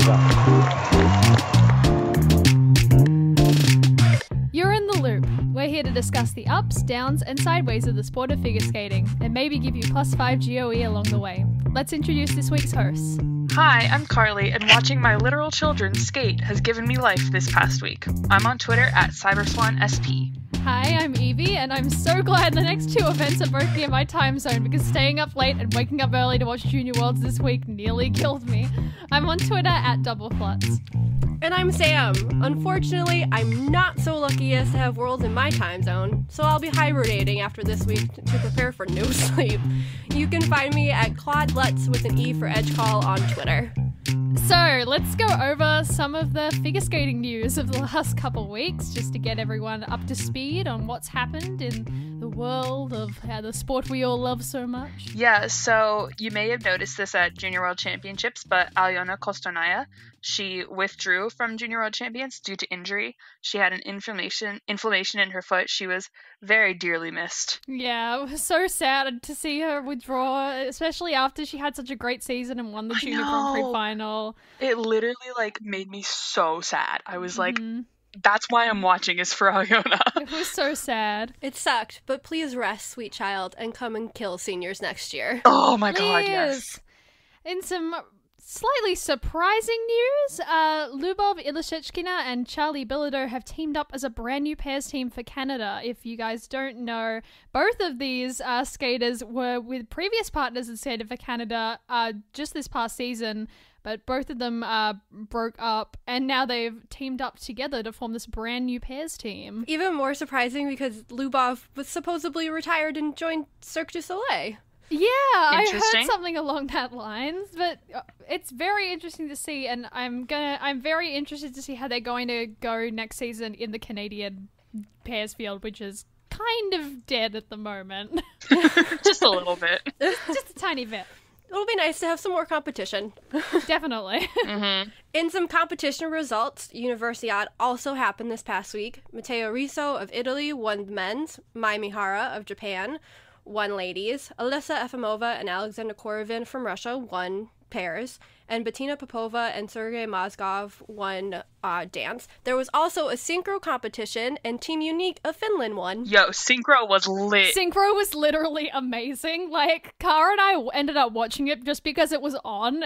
You're in the loop. We're here to discuss the ups, downs, and sideways of the sport of figure skating, and maybe give you +5 GOE along the way. Let's introduce this week's hosts. Hi, I'm Carly, and watching my literal children skate has given me life this past week. I'm on Twitter at CyberswanSP. Hi, I'm Evie, and I'm so glad the next two events are both near my time zone because staying up late and waking up early to watch Junior Worlds this week nearly killed me. I'm on Twitter at DoubleFlutz. And I'm Sam. Unfortunately, I'm not so lucky as to have Worlds in my time zone, so I'll be hibernating after this week to prepare for no sleep. You can find me at Claude Lutz with an E for Edgecall on Twitter. So, let's go over some of the figure skating news of the last couple weeks, just to get everyone up to speed on what's happened in the world of the sport we all love so much. Yeah, so you may have noticed this at Junior World Championships, but Alyona Kostornaya, she withdrew from Junior World Champions due to injury. She had an inflammation in her foot. She was very dearly missed. Yeah, it was so sad to see her withdraw, especially after she had such a great season and won the Junior Grand Prix final. It literally, made me so sad. I was like, that's why I'm watching is for Alyona. It was so sad. It sucked, but please rest, sweet child, and come and kill seniors next year. Oh my god, yes. In some slightly surprising news, Lubov Ilishechkina and Charlie Bilodeau have teamed up as a brand new pairs team for Canada. If you guys don't know, both of these skaters were with previous partners and skated for Canada just this past season, but both of them broke up, and now they've teamed up together to form this brand new pairs team. Even more surprising because Lubov was supposedly retired and joined Cirque du Soleil. Yeah, I heard something along that lines, but it's very interesting to see, and I'm very interested to see how they're going to go next season in the Canadian pairs field, which is kind of dead at the moment. Just a little bit. Just a tiny bit. It'll be nice to have some more competition. Definitely. Mm-hmm. In some competition results, Universiade also happened this past week. Matteo Riso of Italy won men's, Mai Mihara of Japan won ladies, Alyssa Efimova and Alexander Korovin from Russia won pairs, and Bettina Popova and Sergei Mozgov won dance. There was also a synchro competition, and Team Unique of Finland won. Yo, synchro was lit. Synchro was literally amazing. Cara and I ended up watching it just because it was on,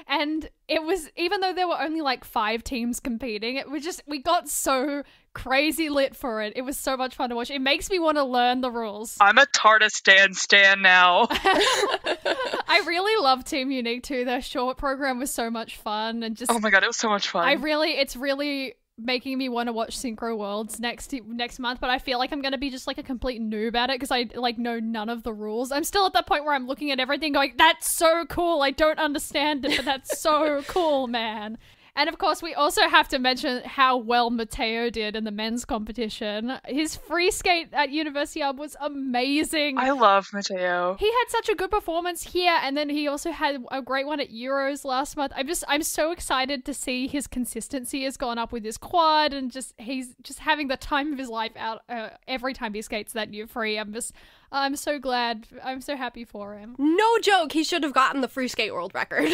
and it was, even though there were only 5 teams competing, we got so crazy lit for it. It was so much fun to watch. It makes me want to learn the rules. I'm a Tardistan stan now. I really love Team Unique too. Their short program was so much fun, and just, oh my god, it was so much fun. It's really making me want to watch Synchro Worlds next month, but I feel like I'm going to be just a complete noob at it because I know none of the rules. I'm still at that point where I'm looking at everything going, that's so cool. I don't understand it, but that's so cool, man. And of course, we also have to mention how well Matteo did in the men's competition. His free skate at Universiade was amazing. I love Matteo. He had such a good performance here, and then he also had a great one at Euros last month. I'm so excited to see his consistency has gone up with his quad, and he's just having the time of his life out every time he skates that new free. I'm so glad. I'm so happy for him. No joke, he should have gotten the free skate world record.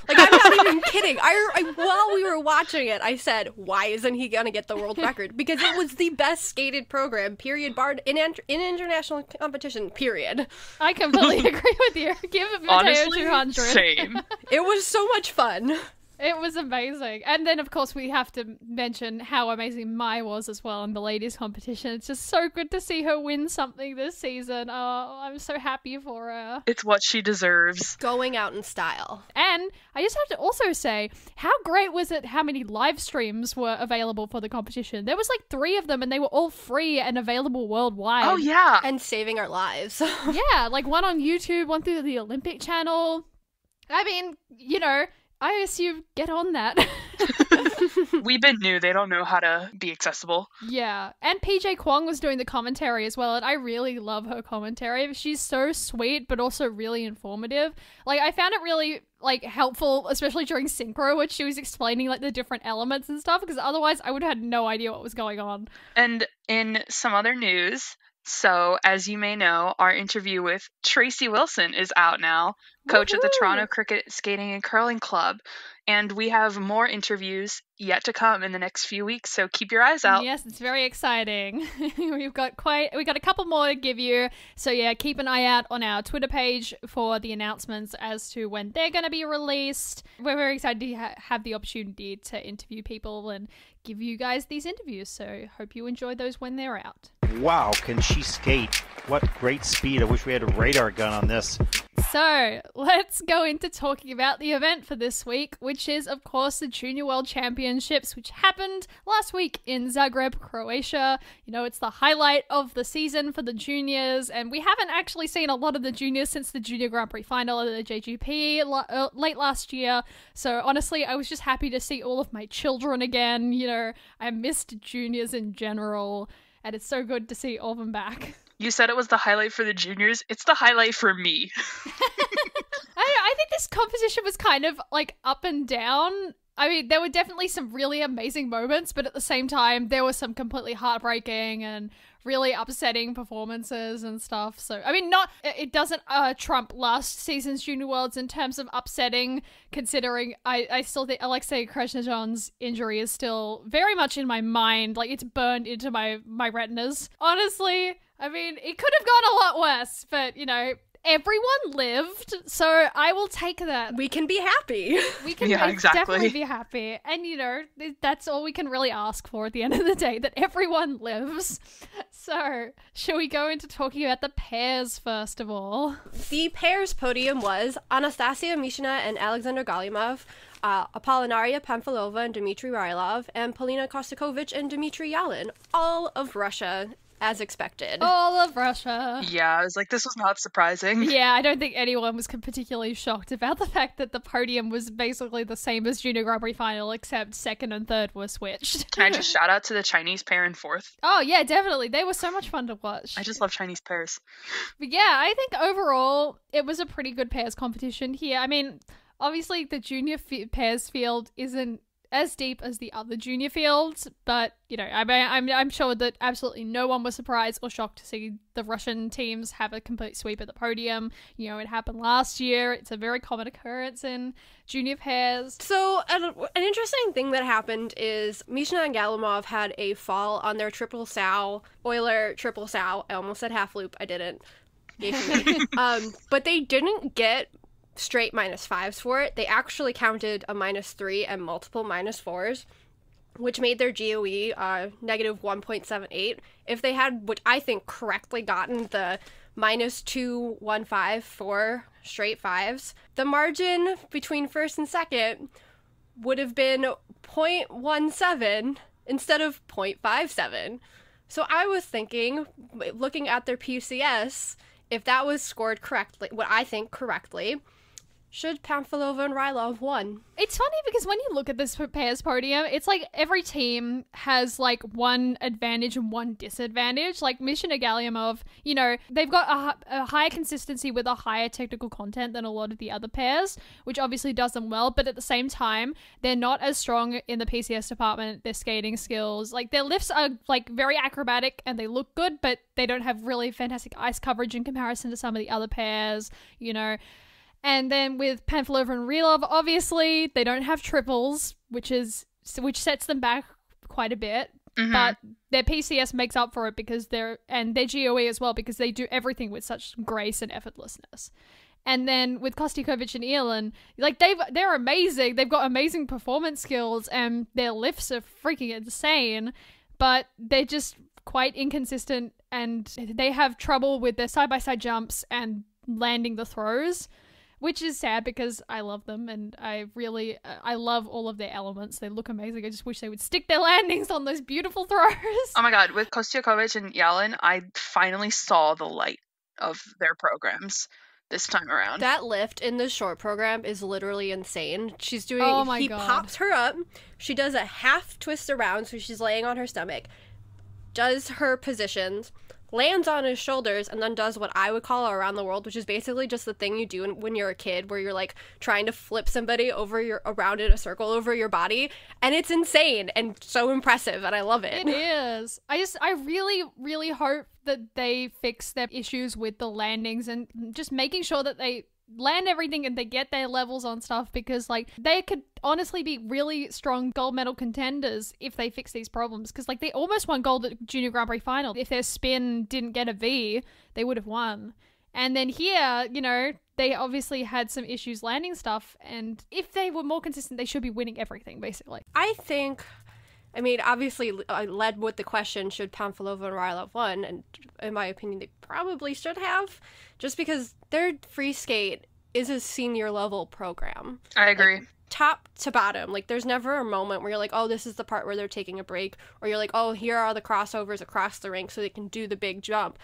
I'm not even kidding. While we were watching it, I said, why isn't he gonna get the world record? Because it was the best skated program, period, barred in international competition, period. I completely agree with you. Give Matteo Honestly, 200. same. It was so much fun. It was amazing. And then, of course, we have to mention how amazing Mai was as well in the ladies' competition. It's just so good to see her win something this season. Oh, I'm so happy for her. It's what she deserves. Going out in style. And I just have to also say, how great was it how many live streams were available for the competition? There was 3 of them, and they were all free and available worldwide. Oh, yeah. And saving our lives. Yeah, one on YouTube, one through the Olympic channel. I mean, I assume get on that. Weebin knew they don't know how to be accessible. Yeah, and PJ Kwong was doing the commentary as well, and I really love her commentary. She's so sweet, but also really informative. I found it really, helpful, especially during synchro, when she was explaining, the different elements and stuff, because otherwise I would have had no idea what was going on. And in some other news, so as you may know, our interview with Tracy Wilson is out now, coach of the Toronto Cricket Skating and Curling Club. And we have more interviews yet to come in the next few weeks, so keep your eyes out. Yes, it's very exciting. we got a couple more to give you. So yeah, keep an eye out on our Twitter page for the announcements as to when they're going to be released. We're very excited to have the opportunity to interview people and give you guys these interviews. So hope you enjoy those when they're out. Wow, can she skate? What great speed. I wish we had a radar gun on this. So let's go into talking about the event for this week, which is, of course, the Junior World Championships, which happened last week in Zagreb, Croatia. You know, it's the highlight of the season for the juniors, and we haven't actually seen a lot of the juniors since the Junior Grand Prix final at the JGP late last year. So honestly, I was just happy to see all of my children again. You know, I missed juniors in general, and it's so good to see all of them back. You said it was the highlight for the juniors. It's the highlight for me. I think this competition was kind of like up and down. I mean, there were definitely some really amazing moments, but at the same time, there was some completely heartbreaking and really upsetting performances and stuff. So, I mean, it doesn't trump last season's Junior Worlds in terms of upsetting, considering I still think Alexei Krasnozhan's injury is still very much in my mind. Like, it's burned into my retinas. Honestly, I mean, it could have gone a lot worse, but, you know, everyone lived, so I will take that. We can be happy. We can definitely be happy. And, you know, that's all we can really ask for at the end of the day, that everyone lives. So, shall we go into talking about the pairs first of all? The pairs podium was Anastasia Mishina and Alexander Galimov, Apollinaria Pamfilova and Dmitry Rylov, and Polina Kostakovich and Dmitry Yalin, all of Russia. As expected. All of Russia. Yeah, I was like, this was not surprising. Yeah, I don't think anyone was particularly shocked about the fact that the podium was basically the same as Junior Grand Prix final, except second and third were switched. Can I just shout out to the Chinese pair in fourth? Oh, yeah, definitely. They were so much fun to watch. I just love Chinese pairs. But yeah, I think overall, it was a pretty good pairs competition here. I mean, obviously, the junior pairs field isn't as deep as the other junior fields, but you know, I'm sure that absolutely no one was surprised or shocked to see the Russian teams have a complete sweep at the podium. You know, it happened last year. It's a very common occurrence in junior pairs. So an interesting thing that happened is Mishina and Galimov had a fall on their triple sow, Euler triple sow. I almost said half loop. I didn't. But they didn't get straight -5s for it. They actually counted a -3 and multiple -4s, which made their GOE -1.78. If they had, which I think, correctly gotten the -215 for straight 5s, the margin between first and second would have been 0.17 instead of 0.57. So I was thinking, looking at their PCS, if that was scored correctly, what I think correctly, should Pamfilova and Rylov won? It's funny because when you look at this pairs podium, it's like every team has like one advantage and one disadvantage. Like Mishina Galimov, you know, they've got a higher consistency with a higher technical content than a lot of the other pairs, which obviously does them well, but at the same time, they're not as strong in the PCS department, their skating skills. Like their lifts are like very acrobatic and they look good, but they don't have really fantastic ice coverage in comparison to some of the other pairs, you know. And then with Pamfilova and Rylov, obviously, they don't have triples, which sets them back quite a bit. Mm-hmm. But their PCS makes up for it because their GOE as well, because they do everything with such grace and effortlessness. And then with Kostakovich and Yalin, like they're amazing. They've got amazing performance skills and their lifts are freaking insane, but they're just quite inconsistent and they have trouble with their side-by-side jumps and landing the throws. Which is sad because I love them and I love all of their elements. They look amazing. I just wish they would stick their landings on those beautiful throws. Oh my god, with Kostakovich and Yalin, I finally saw the light of their programs this time around. That lift in the short program is literally insane. She's doing, he God. Pops her up, she does a half twist around, so she's laying on her stomach, does her positions, lands on his shoulders, and then does what I would call around the world, which is basically just the thing you do when you're a kid, where you're like trying to flip somebody around in a circle over your body, and it's insane and so impressive, and I love it. It is. I really, really hope that they fix their issues with the landings and just making sure that they land everything and they get their levels on stuff, because like they could honestly be really strong gold medal contenders if they fix these problems, because like they almost won gold at Junior Grand Prix final. If their spin didn't get a V, they would have won. And then here, you know, they obviously had some issues landing stuff, and if they were more consistent, they should be winning everything, basically. I think, I mean, obviously, I led with the question, should Pamfilova and Rylov won? And in my opinion, they probably should have, just because their free skate is a senior level program. I agree. Like, top to bottom, like there's never a moment where you're like, oh, this is the part where they're taking a break, or you're like, oh, here are the crossovers across the rink so they can do the big jump.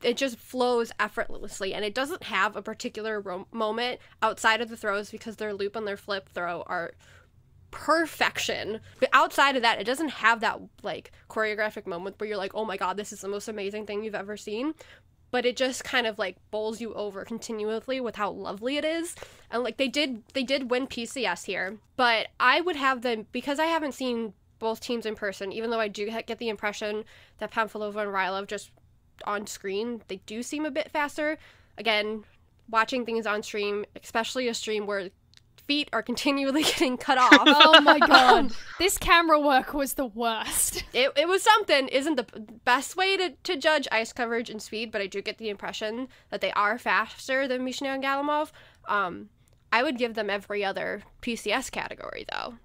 It just flows effortlessly, and it doesn't have a particular moment outside of the throws, because their loop and their flip throw are perfection. But outside of that, it doesn't have that like choreographic moment where you're like, oh my god, this is the most amazing thing you've ever seen. But it just kind of like bowls you over continuously with how lovely it is. And like they did win PCS here, but I would have them, because I haven't seen both teams in person, even though I do get the impression that Pamfilova and Rylov just on screen, they do seem a bit faster. Again, watching things on stream, especially a stream where feet are continually getting cut off. Oh my god. This camera work was the worst. It was something. Isn't the best way to judge ice coverage and speed, but I do get the impression that they are faster than Mishina and Galimov. I would give them every other PCS category, though.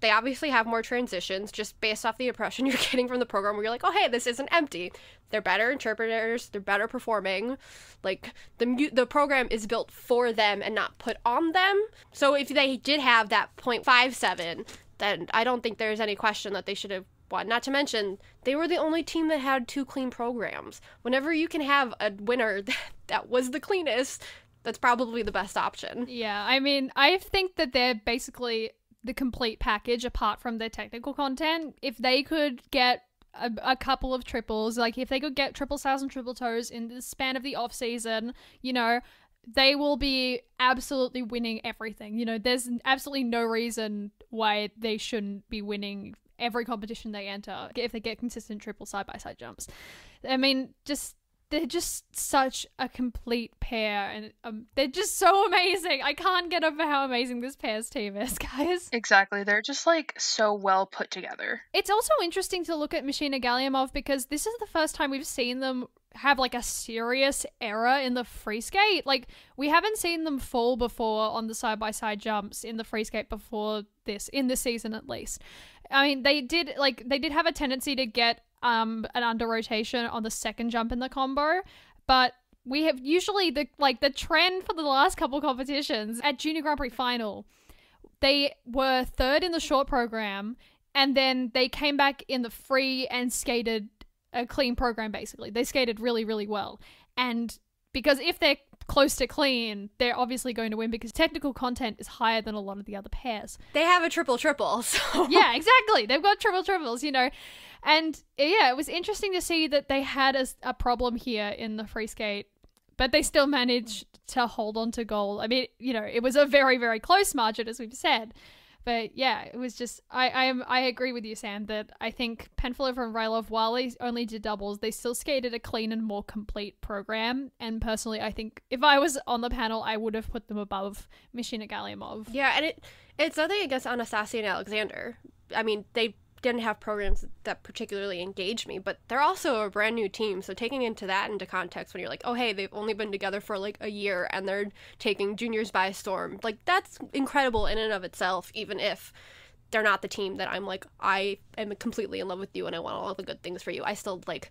They obviously have more transitions, just based off the impression you're getting from the program, where you're like, oh, hey, this isn't empty. They're better interpreters. They're better performing. Like, the program is built for them and not put on them. So if they did have that 0.57, then I don't think there's any question that they should have won. Not to mention, they were the only team that had 2 clean programs. Whenever you can have a winner that was the cleanest, that's probably the best option. Yeah, I mean, I think that they're basically the complete package apart from their technical content. If they could get a couple of triples, like if they could get triple sows and triple toes in the span of the off season, you know, they will be absolutely winning everything. You know, there's absolutely no reason why they shouldn't be winning every competition they enter if they get consistent triple side-by-side jumps. I mean, they're just such a complete pair, and they're just so amazing. I can't get over how amazing this pair's team is, guys. Exactly. They're just like so well put together. It's also interesting to look at Mishina Galyamov, because this is the first time we've seen them have like a serious error in the free skate. Like, we haven't seen them fall before on the side-by-side jumps in the free skate before this, in this season at least. I mean, they did have a tendency to get an under rotation on the second jump in the combo, but we have usually the trend for the last couple competitions at Junior Grand Prix final, they were third in the short program, and then they came back in the free and skated a clean program. Basically, they skated really, really well, and because if they're close to clean, they're obviously going to win, because technical content is higher than a lot of the other pairs. They have a triple-triple, so... Yeah, exactly. They've got triple-triples, you know. And yeah, it was interesting to see that they had a problem here in the free skate, but they still managed to hold on to gold. I mean, you know, it was a very, very close margin, as we've said. But yeah, it was just, I agree with you, Sam, that I think Pamfilova and Rylov, while they only did doubles, they still skated a clean and more complete program. And personally, I think if I was on the panel, I would have put them above Mishina Galyamov. Yeah, and it's nothing against Anastasia and Alexander. I mean, they didn't have programs that particularly engaged me, but they're also a brand new team, so taking that into context when you're like, oh hey, they've only been together for like a year and they're taking juniors by storm, like that's incredible in and of itself, even if they're not the team that I'm like, I am completely in love with you and I want all the good things for you. I still like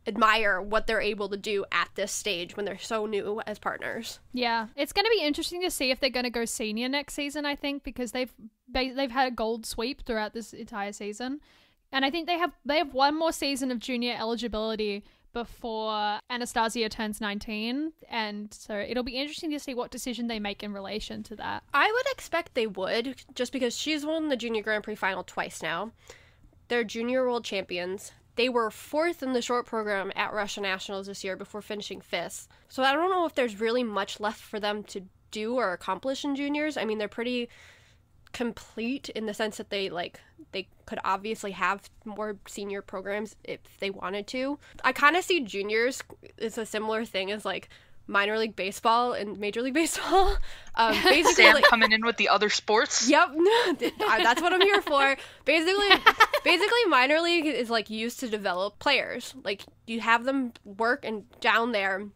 admire what they're able to do at this stage when they're so new as partners. Yeah, it's going to be interesting to see if they're going to go senior next season, I think, because they've had a gold sweep throughout this entire season. And I think they have one more season of junior eligibility before Anastasia turns 19, and so it'll be interesting to see what decision they make in relation to that. I would expect they would, just because she's won the Junior Grand Prix final twice now. They're junior world champions. They were 4th in the short program at Russia Nationals this year before finishing 5th. So I don't know if there's really much left for them to do or accomplish in juniors. I mean, they're pretty complete in the sense that they could obviously have more senior programs if they wanted to. I kind of see juniors as a similar thing as like minor league baseball and Major League Baseball. Basically, Sam coming in with the other sports. Yep, that's what I'm here for. Basically, minor league is like used to develop players. Like you have them work and down there,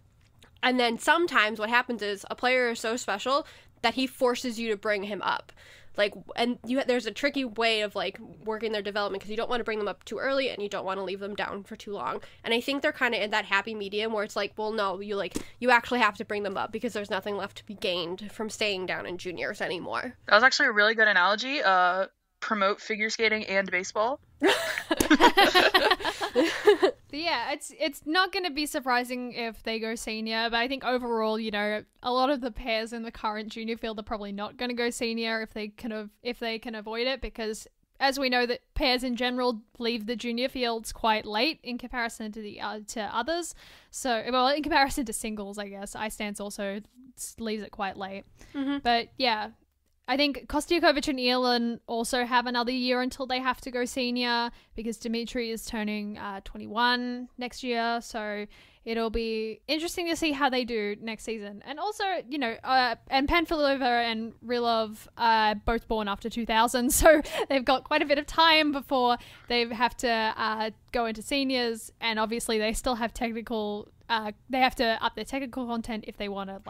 and then sometimes what happens is a player is so special that he forces you to bring him up. Like, and there's a tricky way of like working their development because you don't want to bring them up too early and you don't want to leave them down for too long. And I think they're kind of in that happy medium where it's like, well, no, you actually have to bring them up because there's nothing left to be gained from staying down in juniors anymore. That was actually a really good analogy. Promote figure skating and baseball. Yeah, it's not going to be surprising if they go senior, but I think overall, a lot of the pairs in the current junior field are probably not going to go senior if they can avoid it, because as we know that pairs in general leave the junior fields quite late in comparison to to others. So, well, in comparison to singles, I guess ice dance also leaves it quite late. Mm-hmm. But yeah. I think Kostiukovic and Elin also have another year until they have to go senior because Dimitri is turning 21 next year. So it'll be interesting to see how they do next season. And also, and Panfilova and Rilov are both born after 2000. So they've got quite a bit of time before they have to go into seniors. And obviously they still have they have to up their technical content if they want to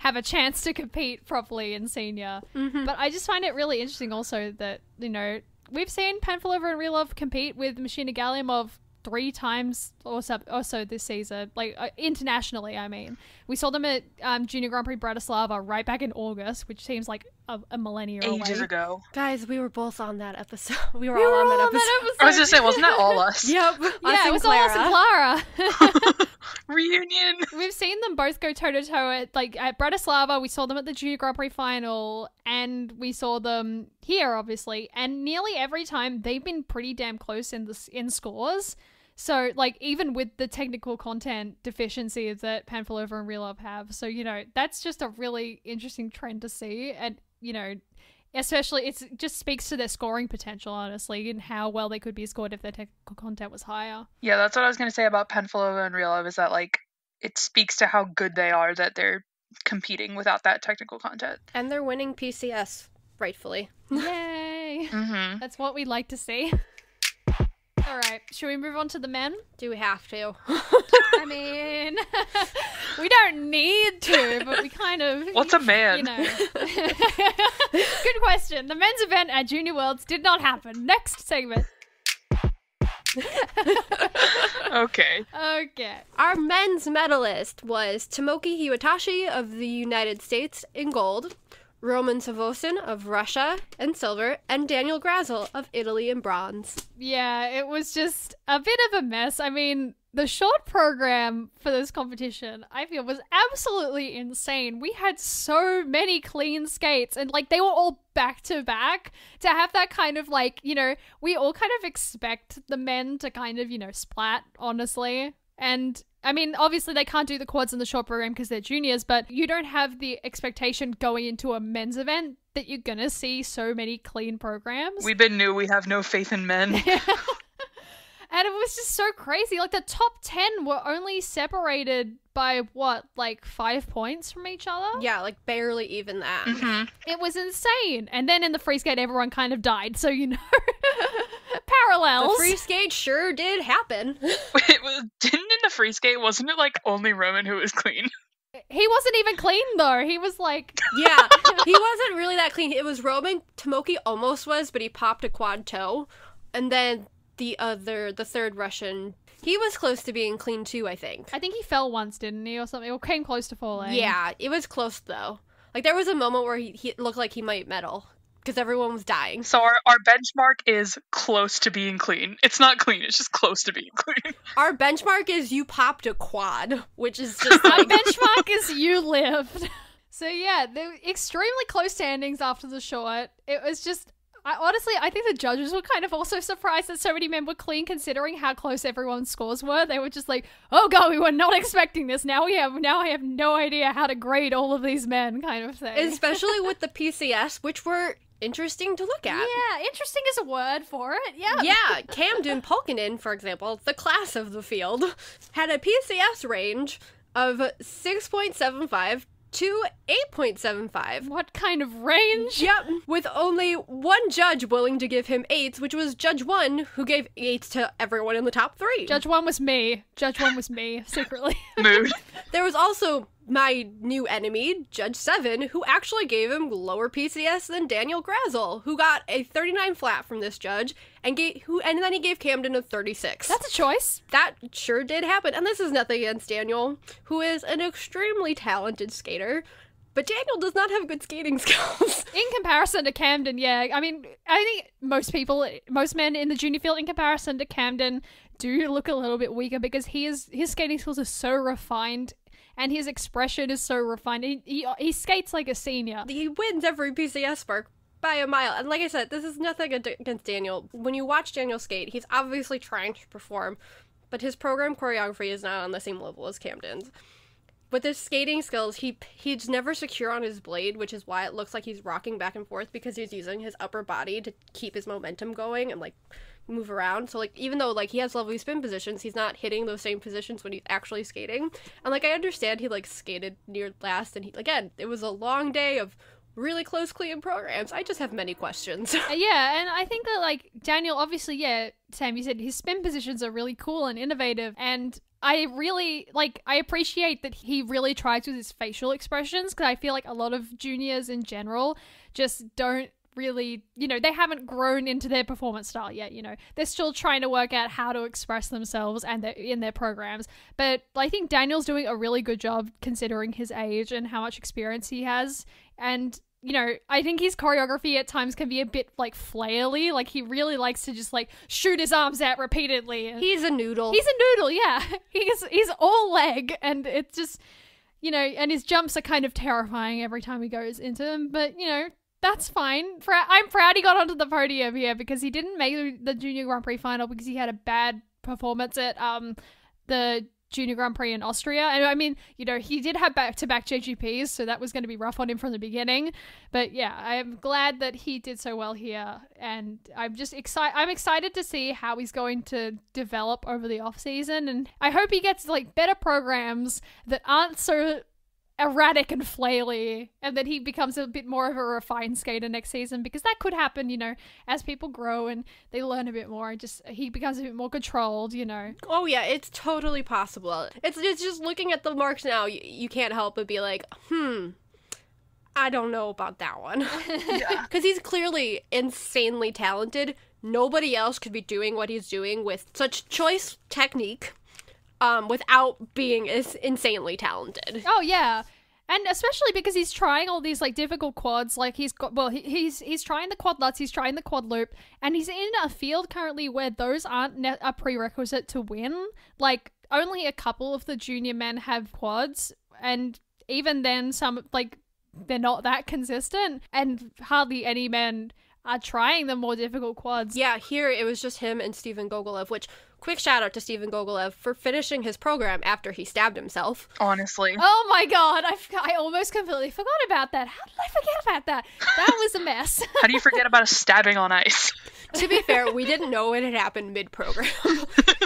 have a chance to compete properly in senior. Mm-hmm. But I just find it really interesting also that, we've seen Panfilova and Rilov compete with Machina Galimov 3 times or so this season, internationally, I mean. We saw them at Junior Grand Prix Bratislava right back in August, which seems like a millennia away. Ages ago. Guys, we were both on that episode. We were all on that episode. I was just saying, wasn't that all us? Yep. Yeah, it was all us and Clara. Reunion. We've seen them both go toe-to-toe at Bratislava. We saw them at the Junior Grand Prix final, and we saw them here, obviously. And nearly every time, they've been pretty damn close in scores. So, even with the technical content deficiency that Panfilova and Rilov have. So, that's just a really interesting trend to see. And, especially, it just speaks to their scoring potential, honestly, and how well they could be scored if their technical content was higher. Yeah, that's what I was going to say about Panfilova and Rilov, is that, it speaks to how good they are that they're competing without that technical content. And they're winning PCS, rightfully. Yay! Mm-hmm. That's what we'd like to see. All right, should we move on to the men? Do we have to? I mean, we don't need to, but we kind of... What's a man? Good question. The men's event at Junior Worlds did not happen. Next segment. Okay. Our men's medalist was Tomoki Hiwatashi of the United States in gold, Roman Savosin of Russia in silver, and Daniel Grazel of Italy in bronze. Yeah, it was just a bit of a mess. I mean, the short program for this competition, I feel, was absolutely insane. We had so many clean skates, and they were all back to back. To have that kind of we all kind of expect the men to kind of, splat, honestly. And I mean, obviously they can't do the quads in the short program because they're juniors, but you don't have the expectation going into a men's event that you're gonna see so many clean programs. We've been new, we have no faith in men. And it was just so crazy. The top 10 were only separated by 5 points from each other? Yeah, barely even that. Mm-hmm. It was insane. And then in the free skate, everyone kind of died. So, parallels. The free skate sure did happen. Didn't in the free skate, wasn't it only Roman who was clean? He wasn't even clean, though. He was Yeah, he wasn't really that clean. It was Roman. Tomoki almost was, but he popped a quad toe. And then the third Russian, he was close to being clean too, I think. I think he fell once, didn't he, or something? Or came close to falling. Yeah, it was close, though. There was a moment where he looked like he might medal, because everyone was dying. So our benchmark is close to being clean. It's not clean, it's just close to being clean. Our benchmark is you popped a quad, which is just Our benchmark is you lived. So yeah, they were extremely close standings after the short. It was just... I think the judges were kind of also surprised that so many men were clean, considering how close everyone's scores were. They were just oh god, we were not expecting this. Now I have no idea how to grade all of these men, kind of thing. Especially with the PCS, which were interesting to look at. Yeah, interesting is a word for it. Yeah. Yeah, Camden Polkinen, for example, the class of the field, had a PCS range of 6.75 to 8.75. What kind of range? Yep, with only one judge willing to give him 8s, which was Judge 1, who gave 8s to everyone in the top 3. Judge 1 was me. Judge 1 was me, secretly. Mood. There was also my new enemy, Judge 7, who actually gave him lower PCS than Daniel Grazel, who got a 39 flat from this judge, and then he gave Camden a 36. That's a choice. That sure did happen, and this is nothing against Daniel, who is an extremely talented skater, but Daniel does not have good skating skills. In comparison to Camden, yeah. I mean, I think most men in the junior field in comparison to Camden do look a little bit weaker because his skating skills are so refined and his expression is so refined. He skates like a senior. He wins every PCS spark by a mile. And like I said, this is nothing against Daniel. When you watch Daniel skate, he's obviously trying to perform, but his program choreography is not on the same level as Camden's. With his skating skills, he's never secure on his blade, which is why it looks like he's rocking back and forth, because he's using his upper body to keep his momentum going and, like, move around. So, like, even though, like, he has lovely spin positions, he's not hitting those same positions when he's actually skating. And, like, I understand he, like, skated near last, and again, it was a long day of really close clean programs. I just have many questions. Yeah, and I think that, like, Daniel, obviously, yeah, Sam, you said his spin positions are really cool and innovative, and I really, like, I appreciate that he really tries with his facial expressions, because I feel like a lot of juniors in general just don't really, you know, they haven't grown into their performance style yet, you know. They're still trying to work out how to express themselves and in their programs. But I think Daniel's doing a really good job considering his age and how much experience he has. And, you know, I think his choreography at times can be a bit, like, flaily. Like, he really likes to just, like, shoot his arms out repeatedly. He's a noodle. He's a noodle, yeah. He's all leg, and it's just, you know, and his jumps are kind of terrifying every time he goes into them. But, you know, that's fine. I'm proud he got onto the podium here, because he didn't make the Junior Grand Prix final because he had a bad performance at the Junior Grand Prix in Austria. And I mean, you know, he did have back-to-back JGPs, so that was going to be rough on him from the beginning. But yeah, I'm glad that he did so well here, and I'm just I'm excited to see how he's going to develop over the off-season, and I hope he gets, like, better programs that aren't so erratic and flaily, and that he becomes a bit more of a refined skater next season, because that could happen, you know, as people grow and they learn a bit more, and just he becomes a bit more controlled, you know. Oh yeah, it's totally possible. It's just looking at the marks now, you can't help but be like, I don't know about that one. Yeah. Because he's clearly insanely talented. Nobody else could be doing what he's doing with such choice technique, without being as insanely talented. Oh yeah, and especially because he's trying all these, like, difficult quads. Like, he's trying the quad lutz, he's trying the quad loop, and he's in a field currently where those aren't a prerequisite to win. Like, only a couple of the junior men have quads, and even then, some, like, they're not that consistent, and hardly any men are trying the more difficult quads. Yeah, here it was just him and Steven Gogolev, which, quick shout out to Steven Gogolev for finishing his program after he stabbed himself. Honestly. Oh my god, I almost completely forgot about that. How did I forget about that? That was a mess. How do you forget about a stabbing on ice? To be fair, we didn't know it had happened mid-program.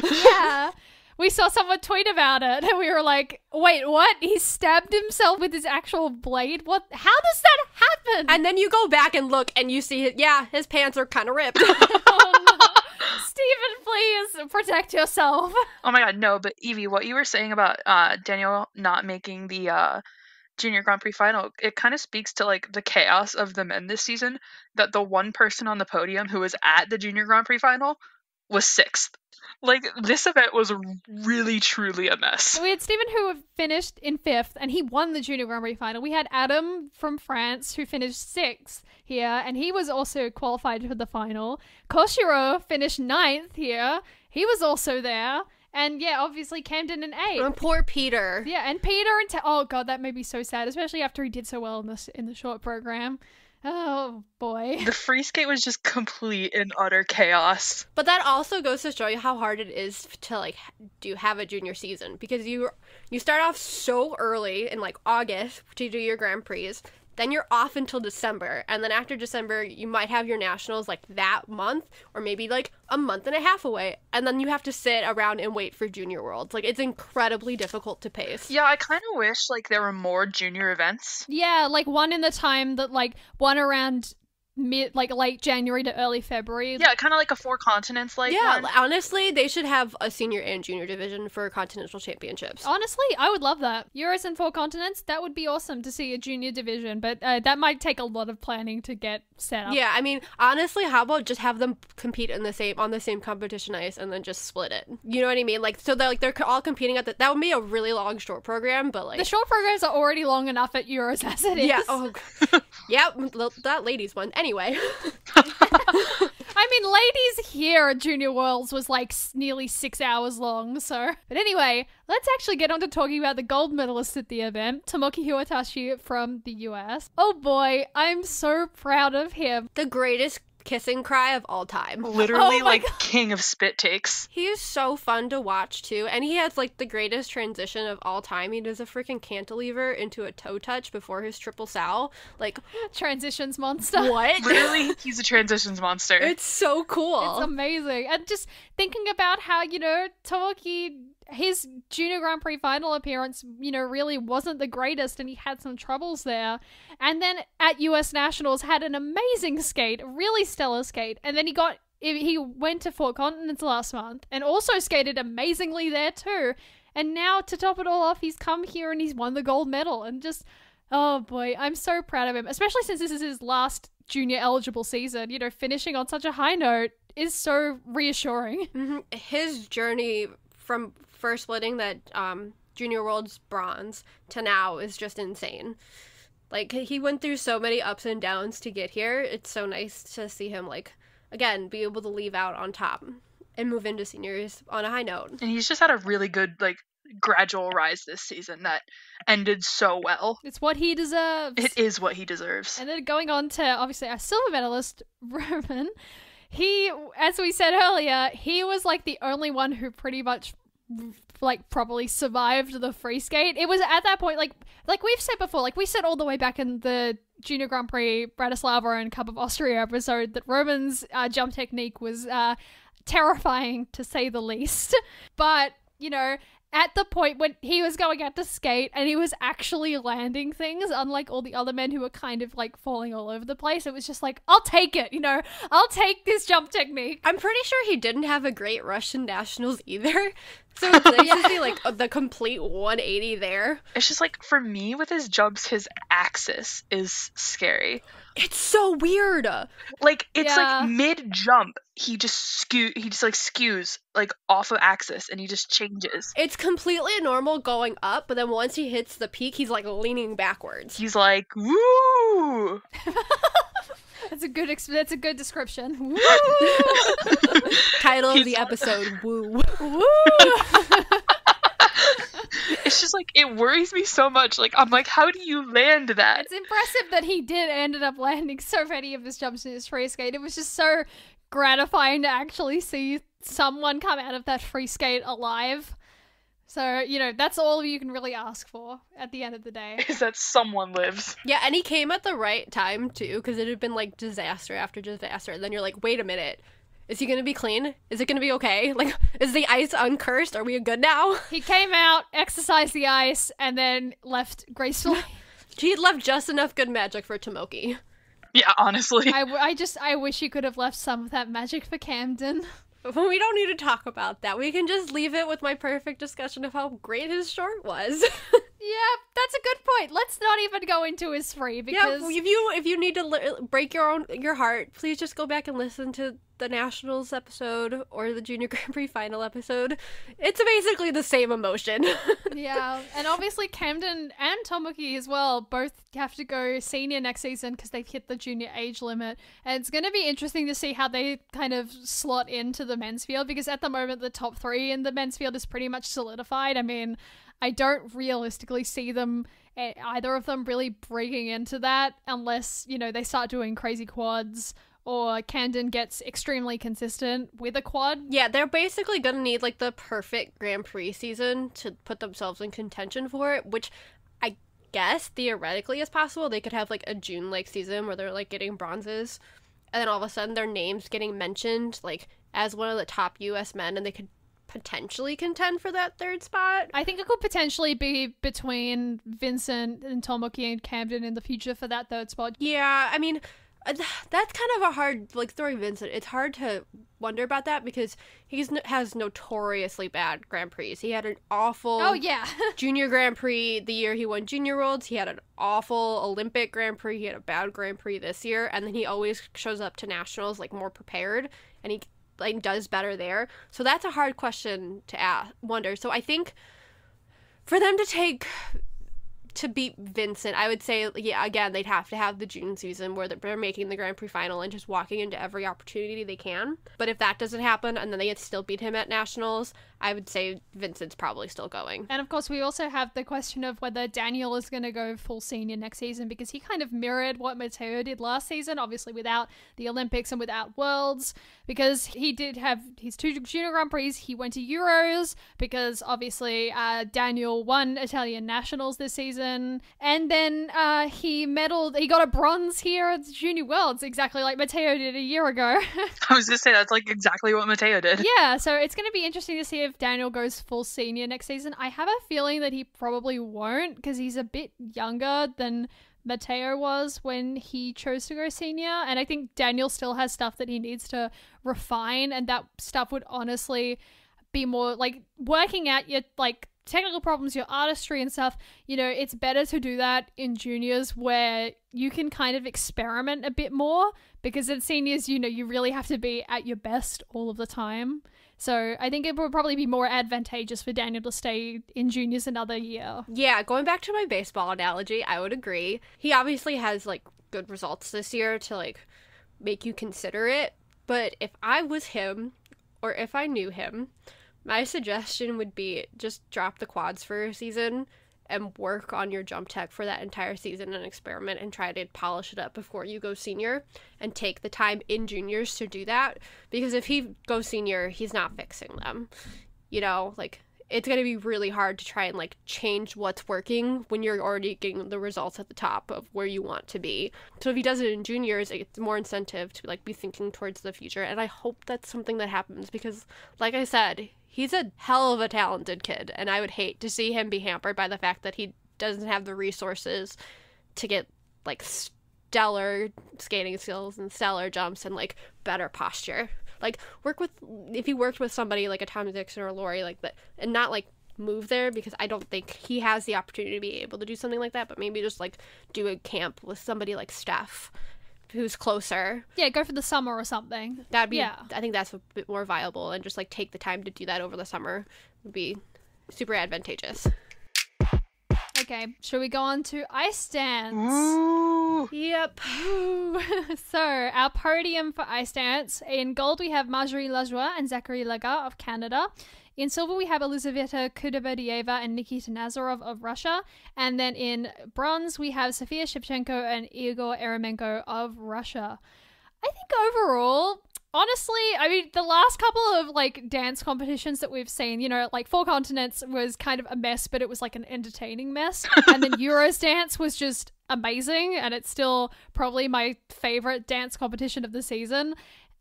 Yeah. We saw someone tweet about it, and we were like, wait, what? He stabbed himself with his actual blade? What? How does that happen? And then you go back and look, and you see, his pants are kind of ripped. Oh no. Stephen, please protect yourself. Oh my god, no, but Evie, what you were saying about Daniel not making the Junior Grand Prix final, it kind of speaks to, like, the chaos of the men this season, that the one person on the podium who was at the Junior Grand Prix final was 6th. Like, this event was really, truly a mess. So we had Stephen, who finished in 5th, and he won the Junior Grand Prix final. We had Adam from France, who finished 6th here, and he was also qualified for the final. Koshiro finished 9th here. He was also there. And yeah, obviously Camden and 8th. And poor Peter. Yeah, and Peter and oh god, that made me so sad, especially after he did so well in the short program. Oh boy. The free skate was just complete and utter chaos. But that also goes to show you how hard it is to, like, have a junior season, because you start off so early in, like, August to do your Grand Prix. Then you're off until December. And then after December, you might have your nationals like that month or maybe like a month and a half away. And then you have to sit around and wait for Junior Worlds. Like, it's incredibly difficult to pace. Yeah, I kind of wish like there were more junior events. Yeah, like one in the time that like one around late January to early February. Yeah, kind of like a four continents like Yeah, one. honestly, they should have a senior and junior division for continental championships. Honestly, I would love that. Euros and 4 continents, that would be awesome to see a junior division, but that might take a lot of planning to get set up. Yeah, I mean, honestly, how about just have them compete on the same competition ice and then just split it? You know what I mean? Like, so they're all competing at that would be a really long short program, but like The short programs are already long enough at Euros as it is. yeah, oh, yeah, that ladies one. Anyway, I mean, ladies here at Junior Worlds was like nearly 6 hours long, so. But anyway, let's actually get on to talking about the gold medalists at the event, Tomoki Hiwatashi from the US. Oh boy, I'm so proud of him. the greatest kissing cry of all time. Literally Oh my like God. king of spit takes. He is so fun to watch too, and he has like the greatest transition of all time. He does a freaking cantilever into a toe touch before his triple sow. Like, Transitions monster. what? Literally, he's a transitions monster. It's so cool. It's amazing. And just thinking about how, Tomoki, his Junior Grand Prix final appearance, really wasn't the greatest and he had some troubles there. And then at US Nationals had an amazing skate, a really stellar skate. And then he went to Four Continents last month and also skated amazingly there too. And now to top it all off, he's come here and he's won the gold medal. And just, oh boy, I'm so proud of him, especially since this is his last junior eligible season. Finishing on such a high note is so reassuring. His journey from first winning that Junior World's bronze to now is just insane. Like, he went through so many ups and downs to get here. It's so nice to see him, like, again, be able to leave out on top and move into seniors on a high note. And he's just had a really good, like, gradual rise this season that ended so well. It's what he deserves. It is what he deserves. And then going on to, obviously, our silver medalist, Roman. He, as we said earlier, he was, like, the only one who pretty much, like, probably survived the free skate. It was at that point, like we've said before, like we said all the way back in the Junior Grand Prix Bratislava and Cup of Austria episode, that Roman's jump technique was terrifying, to say the least. But, at the point when he was going out to skate and he was actually landing things, unlike all the other men who were kind of like falling all over the place, it was just like, I'll take it, I'll take this jump technique. I'm pretty sure he didn't have a great Russian nationals either. So it's nice to see, like, the complete 180 there. It's just like, for me, with his jumps, his axis is scary. It's so weird. Like, it's Yeah. like mid-jump, he just skews, like, off of axis, and he just changes. It's completely normal going up, but then once he hits the peak, he's, like, leaning backwards. He's like, woo! That's a good description. Woo! Title of He's the like- episode, woo. Woo! It's just like, it worries me so much. Like, I'm like, how do you land that? It's impressive that he ended up landing so many of his jumps in his free skate. It was just so gratifying to actually see someone come out of that free skate alive. So, that's all you can really ask for at the end of the day. Is that someone lives. Yeah, and he came at the right time, too, because it had been, like, disaster after disaster. And then you're like, wait a minute. Is he gonna be clean? Is it gonna be okay? Like, is the ice uncursed? Are we good now? He came out, exercised the ice, and then left gracefully. He had left just enough good magic for Tomoki. Yeah, honestly. I wish he could have left some of that magic for Camden. But we don't need to talk about that. We can just leave it with my perfect discussion of how great his short was. Yeah, that's a good point. Let's not even go into his free, because if you need to break your heart, please just go back and listen to the Nationals episode or the Junior Grand Prix final episode. It's basically the same emotion. yeah, and obviously Camden and Tomoki as well both have to go senior next season because they've hit the junior age limit, and it's going to be interesting to see how they kind of slot into the men's field, because at the moment the top 3 in the men's field is pretty much solidified. I mean, I don't realistically see them, either of them, really breaking into that unless, they start doing crazy quads or Camden gets extremely consistent with a quad. Yeah, they're basically gonna need, like, the perfect Grand Prix season to put themselves in contention for it, which guess theoretically it's possible they could have like a June like season where they're like getting bronzes, and then all of a sudden their names getting mentioned like as one of the top US men, and they could potentially contend for that third spot. I think it could potentially be between Vincent and Tomoki and Camden in the future for that third spot. Yeah, I mean, that's kind of a hard, like, throwing Vincent. It's hard to wonder about that because he has notoriously bad Grand Prix. He had an awful Oh, yeah. Junior Grand Prix the year he won Junior Worlds. He had an awful Olympic Grand Prix. He had a bad Grand Prix this year. And then he always shows up to Nationals, like, more prepared. And he, like, does better there. So that's a hard question to wonder. So I think for them to beat Vincent, I would say, yeah, again, they'd have to have the June season where they're making the Grand Prix final and just walking into every opportunity they can. But if that doesn't happen and then they still beat him at Nationals, I would say Vincent's probably still going. And of course, we also have the question of whether Daniel is going to go full senior next season, because he kind of mirrored what Matteo did last season, obviously without the Olympics and without Worlds, because he did have his 2 Junior Grand Prix. He went to Euros because obviously Daniel won Italian Nationals this season, and then he got a bronze here at the Junior Worlds, exactly like Matteo did a year ago. I was just say that's like exactly what Matteo did. Yeah, so it's going to be interesting to see if Daniel goes full senior next season. I have a feeling that he probably won't, because he's a bit younger than Matteo was when he chose to go senior, and I think Daniel still has stuff that he needs to refine, and that stuff would honestly be more like working out your like technical problems, your artistry and stuff. You know, it's better to do that in juniors where you can kind of experiment a bit more, because at seniors, you know, you really have to be at your best all of the time. So I think it would probably be more advantageous for Daniel to stay in juniors another year. Yeah, going back to my baseball analogy, I would agree. He obviously has, like, good results this year to, like, make you consider it. But if I was him, or if I knew him, my suggestion would be just drop the quads for a season and work on your jump tech for that entire season and experiment and try to polish it up before you go senior, and take the time in juniors to do that. Because if he goes senior, he's not fixing them. You know, like, it's going to be really hard to try and, like, change what's working when you're already getting the results at the top of where you want to be. So if he does it in juniors, it's more incentive to, like, be thinking towards the future. And I hope that's something that happens because, like I said, he's a hell of a talented kid, and I would hate to see him be hampered by the fact that he doesn't have the resources to get, like, stellar skating skills and stellar jumps and, like, better posture. Like, if he worked with somebody like a Tom Dixon or a Lori, like that, and not, like, move there, because I don't think he has the opportunity to be able to do something like that, but maybe just, like, do a camp with somebody like Steph, who's closer. Yeah, go for the summer or something. That'd be, yeah. I think that's a bit more viable, and just, like, take the time to do that over the summer would be super advantageous. Okay, should we go on to ice dance? Ooh. Yep. Ooh. So, our podium for ice dance. In gold, we have Marjorie Lajoie and Zachary Laga of Canada. In silver, we have Elizaveta Kudryavtseva and Nikita Nazarov of Russia. And then in bronze, we have Sofia Shevchenko and Igor Eremenko of Russia. I think overall, honestly, I mean, the last couple of, like, dance competitions that we've seen, you know, like, Four Continents was kind of a mess, but it was, like, an entertaining mess. And then Euros dance was just amazing, and it's still probably my favorite dance competition of the season.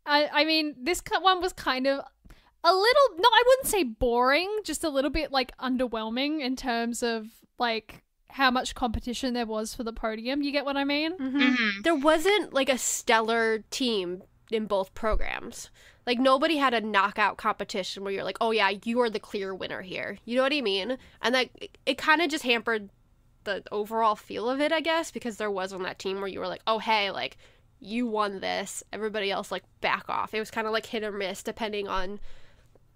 I mean, this one was kind of a little, no, I wouldn't say boring, just a little bit, like, underwhelming in terms of, like, how much competition there was for the podium. You get what I mean? Mm-hmm. Mm-hmm. There wasn't, like, a stellar team in both programs. Like, nobody had a knockout competition where you're like, oh yeah, you are the clear winner here. You know what I mean? And that it kind of just hampered the overall feel of it, I guess, because there wasn't that team where you were like, oh hey, like, you won this, everybody else, like, back off. It was kind of like hit or miss depending on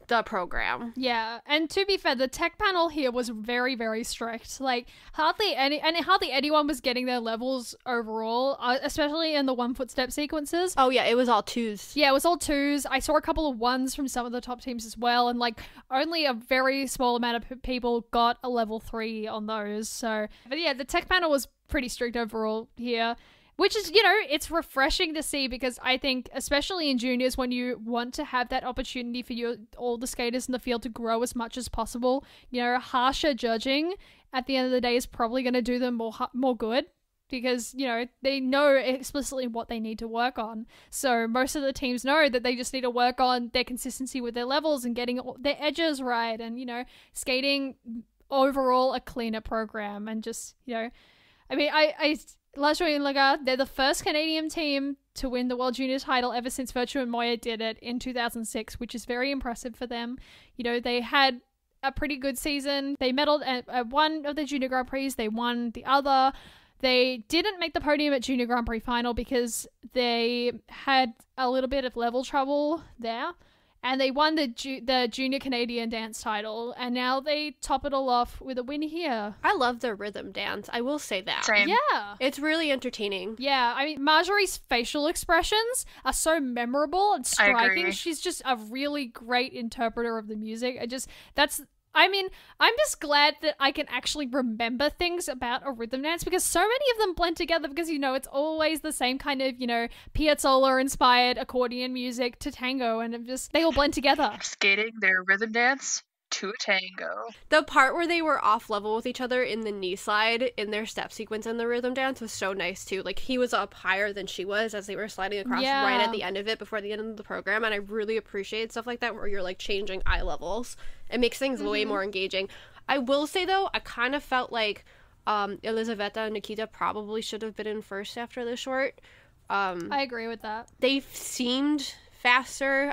the program. Yeah, and to be fair, the tech panel here was very, very strict. Like, hardly anyone was getting their levels overall, especially in the 1 foot step sequences. Oh yeah, it was all twos. Yeah, it was all twos. I saw a couple of ones from some of the top teams as well, and, like, only a very small amount of people got a level 3 on those. So, but yeah, the tech panel was pretty strict overall here. which is, it's refreshing to see, because I think, especially in juniors, when you want to have that opportunity for all the skaters in the field to grow as much as possible, harsher judging at the end of the day is probably going to do them more good, because, they know explicitly what they need to work on. So most of the teams know that they just need to work on their consistency with their levels and getting their edges right, and, skating overall a cleaner program. And just, Lajoie and Lagarde, they're the first Canadian team to win the World Junior title ever since Virtue and Moya did it in 2006, which is very impressive for them. They had a pretty good season. They medaled at one of the Junior Grand Prix. They won the other. They didn't make the podium at Junior Grand Prix final because they had a little bit of level trouble there. And they won the Junior Canadian Dance title, and now they top it all off with a win here. I love their rhythm dance. I will say that. Same. Yeah. It's really entertaining. Yeah, Marjorie's facial expressions are so memorable and striking. I agree. She's just a really great interpreter of the music. I'm just glad that I can actually remember things about a rhythm dance, because so many of them blend together, because, it's always the same kind of, Piazzolla-inspired accordion music to tango, and they all blend together. Skating their rhythm dance to a tango. The part where they were off level with each other in the knee slide in their step sequence in the rhythm dance was so nice too. Like, he was up higher than she was as they were sliding across right at the end of it before the end of the program, and I really appreciate stuff like that where you're like changing eye levels. It makes things way more engaging. I will say though, I kind of felt like Elizaveta and Nikita probably should have been in first after the short. I agree with that. They seemed faster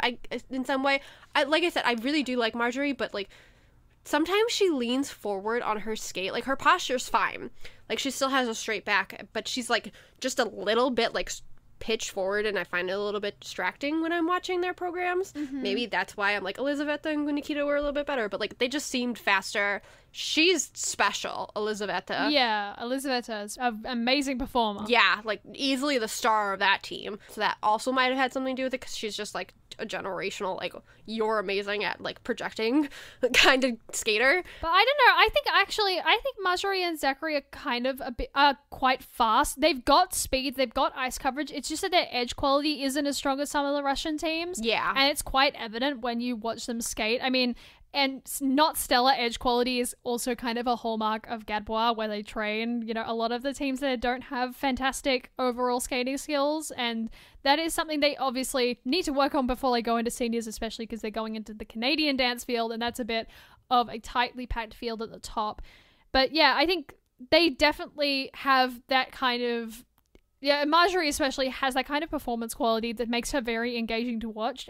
in some way. Like I said, I really do like Marjorie, but like sometimes she leans forward on her skate. Like, her posture's fine, like she still has a straight back, but she's like just a little bit like pitched forward, and I find it a little bit distracting when I'm watching their programs. Maybe that's why I'm like, Elizaveta and Nikita were a little bit better, but like they just seemed faster. She's special, Elizaveta. Yeah, Elizaveta is an amazing performer. Yeah, like easily the star of that team. So that also might have had something to do with it, because she's just like a generational, like, you're amazing at like projecting kind of skater. But I don't know. I think Marjorie and Zachary are kind of quite fast. They've got speed. They've got ice coverage. It's just that their edge quality isn't as strong as some of the Russian teams. Yeah. And it's quite evident when you watch them skate. And not stellar edge quality is also kind of a hallmark of Gadbois, where they train, a lot of the teams there don't have fantastic overall skating skills, and that is something they obviously need to work on before they go into seniors, especially because they're going into the Canadian dance field, and that's a bit of a tightly packed field at the top. But yeah, I think they definitely have that kind of... Yeah, Marjorie especially has that kind of performance quality that makes her very engaging to watch.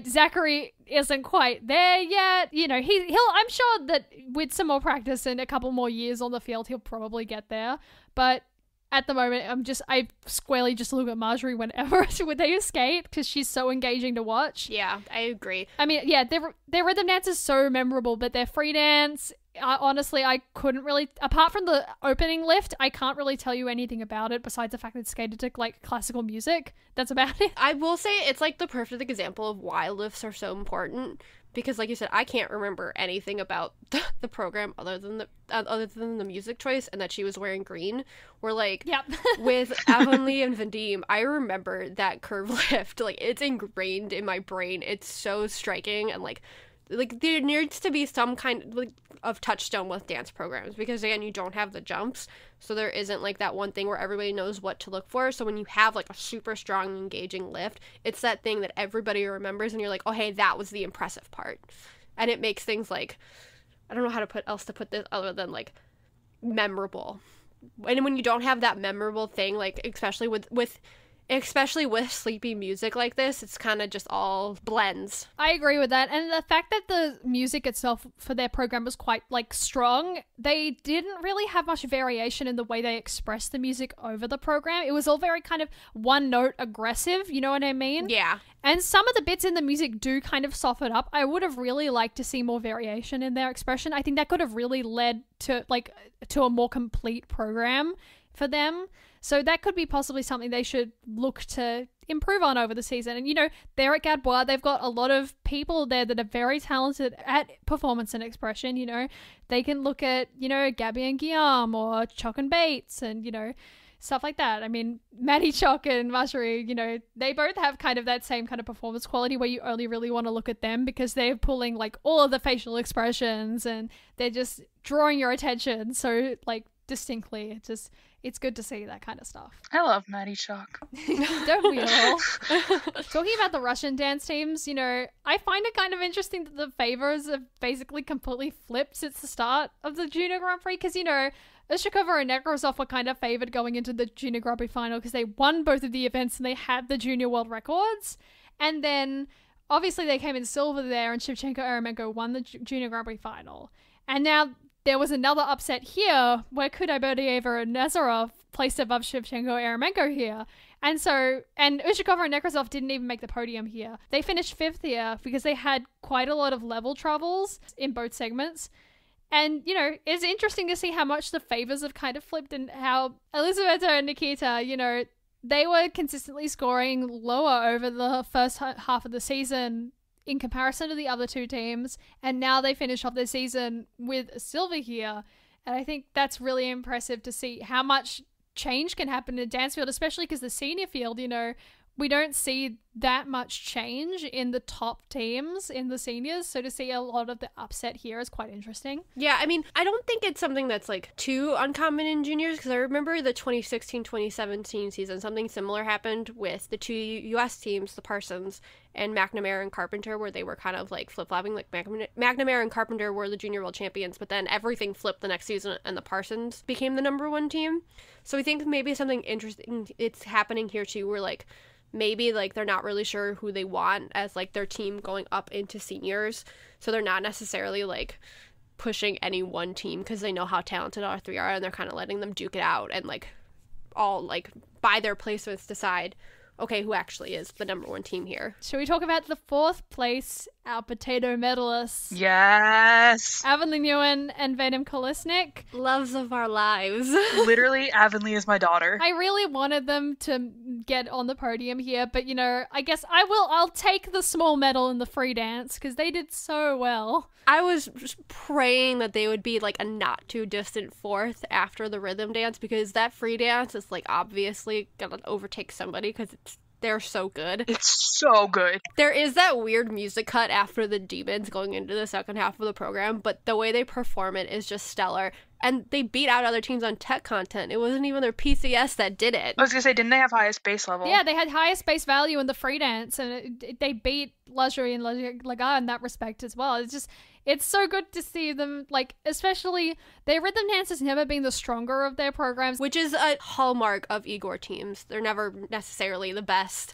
Zachary isn't quite there yet. I'm sure that with some more practice and a couple more years on the field, he'll probably get there. But at the moment, I squarely just look at Marjorie whenever they skate, because she's so engaging to watch. Yeah, I agree. Their rhythm dance is so memorable, but their free dance, honestly, I couldn't really, apart from the opening lift, I can't really tell you anything about it besides the fact that it's skated to like classical music. That's about it. I will say it's like the perfect example of why lifts are so important, because like you said, I can't remember anything about the program other than the music choice and that she was wearing green. Where like, yep. with Avonlea and Vadim, I remember that curve lift. Like, it's ingrained in my brain. It's so striking, and like there needs to be some kind of touchstone with dance programs, because again, you don't have the jumps, so there isn't like that one thing where everybody knows what to look for. So when you have like a super strong engaging lift, it's that thing that everybody remembers, and you're like, oh hey, that was the impressive part. And it makes things like, I don't know how to put this other than like memorable. And when you don't have that memorable thing, like especially with sleepy music like this, it's kind of just all blends. I agree with that. And the fact that the music itself for their program was quite like strong, they didn't really have much variation in the way they expressed the music over the program. It was all very kind of one note aggressive, you know what I mean? Yeah. And some of the bits in the music do kind of soften up. I would have really liked to see more variation in their expression. I think that could have really led to a more complete program for them. So that could be possibly something they should look to improve on over the season. And, they're at Gadbois. They've got a lot of people there that are very talented at performance and expression. They can look at, Gabby and Guillaume or Chuck and Bates and, stuff like that. I mean, Maddie Chock and Marjorie, you know, they both have kind of that same kind of performance quality where you only really want to look at them because they're pulling like all of the facial expressions and they're just drawing your attention so like distinctly. It's good to see that kind of stuff. I love Maddie Chock. Don't we all? Talking about the Russian dance teams, you know, I find it kind of interesting that the favors have basically completely flipped since the start of the Junior Grand Prix because, you know, Ushakova and Nekrasov were kind of favored going into the Junior Grand Prix final because they won both of the events and they had the junior world records. And then obviously they came in silver there and Shevchenko Eremenko won the Junior Grand Prix final. And now there was another upset here where Kudaberdieva and Nazarov placed above Shevchenko Eremenko here. And Ushakova and Nekrasov didn't even make the podium here. They finished 5th here because they had quite a lot of level troubles in both segments. And, you know, it's interesting to see how much the favors have kind of flipped and how Elizaveta and Nikita, you know, they were consistently scoring lower over the first half of the season in comparison to the other two teams, and now they finish off their season with a silver here. And I think that's really impressive to see how much change can happen in a dance field, especially because the senior field, you know, we don't see that much change in the top teams in the seniors, so to see a lot of the upset here is quite interesting. Yeah, I mean, I don't think it's something that's like too uncommon in juniors because I remember the 2016-2017 season, something similar happened with the two US teams, the Parsons and McNamara and Carpenter, where they were kind of like flip-flopping. Like McNamara and Carpenter were the junior world champions, but then everything flipped the next season and the Parsons became the number one team. So I think maybe something interesting it's happening here too, where like maybe like they're not really sure who they want as like their team going up into seniors, so they're not necessarily like pushing any one team because they know how talented all three are, and they're kind of letting them duke it out and like all like by their placements decide, okay, who actually is the number one team here. Should we talk about the 4th place, our potato medalists? Yes. Avonlea Nguyen and Vadim Kolesnik. Loves of our lives. Literally, Avonlea is my daughter. I really wanted them to get on the podium here, but you know, I guess I'll take the small medal in the free dance because they did so well. I was just praying that they would be like a not too distant 4th after the rhythm dance, because that free dance is like obviously gonna overtake somebody because they're so good. It's so good. There is that weird music cut after the demons going into the second half of the program, but the way they perform it is just stellar. And they beat out other teams on tech content. It wasn't even their PCS that did it. I was gonna say, didn't they have highest base level? Yeah, they had highest base value in the free dance, and they beat Luxury and Lagar in that respect as well. It's so good to see them, like, especially their rhythm dance has never been the stronger of their programs. Which is a hallmark of Igor teams. They're never necessarily the best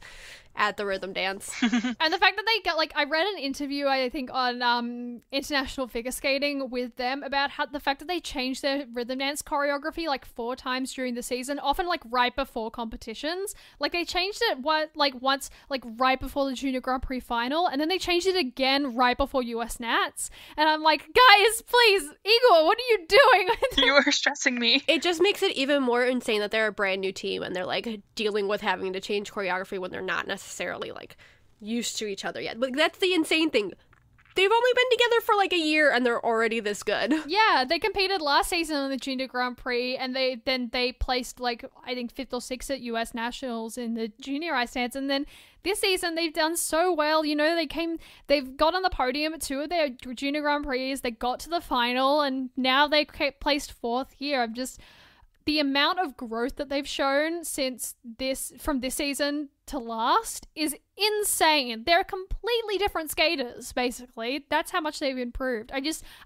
at the rhythm dance. And the fact that they got, like, I read an interview, I think, on International Figure Skating with them about how the fact that they changed their rhythm dance choreography, like, 4 times during the season, often, like, right before competitions. Like, they changed it, once, like, right before the Junior Grand Prix final, and then they changed it again right before US Nats. And I'm like, guys, please, Igor, what are you doing? You are stressing me. It just makes it even more insane that they're a brand new team and they're, like, dealing with having to change choreography when they're not necessarily like used to each other yet. But that's the insane thing. They've only been together for like a year and they're already this good. Yeah, they competed last season in the Junior Grand Prix, and they placed like I think 5th or 6th at US Nationals in the junior ice dance, and then this season they've done so well. You know, they've got on the podium at 2 of their Junior Grand Prix. They got to the final, and now they placed 4th here. The amount of growth that they've shown from this season to last is insane. They're completely different skaters, basically. That's how much they've improved.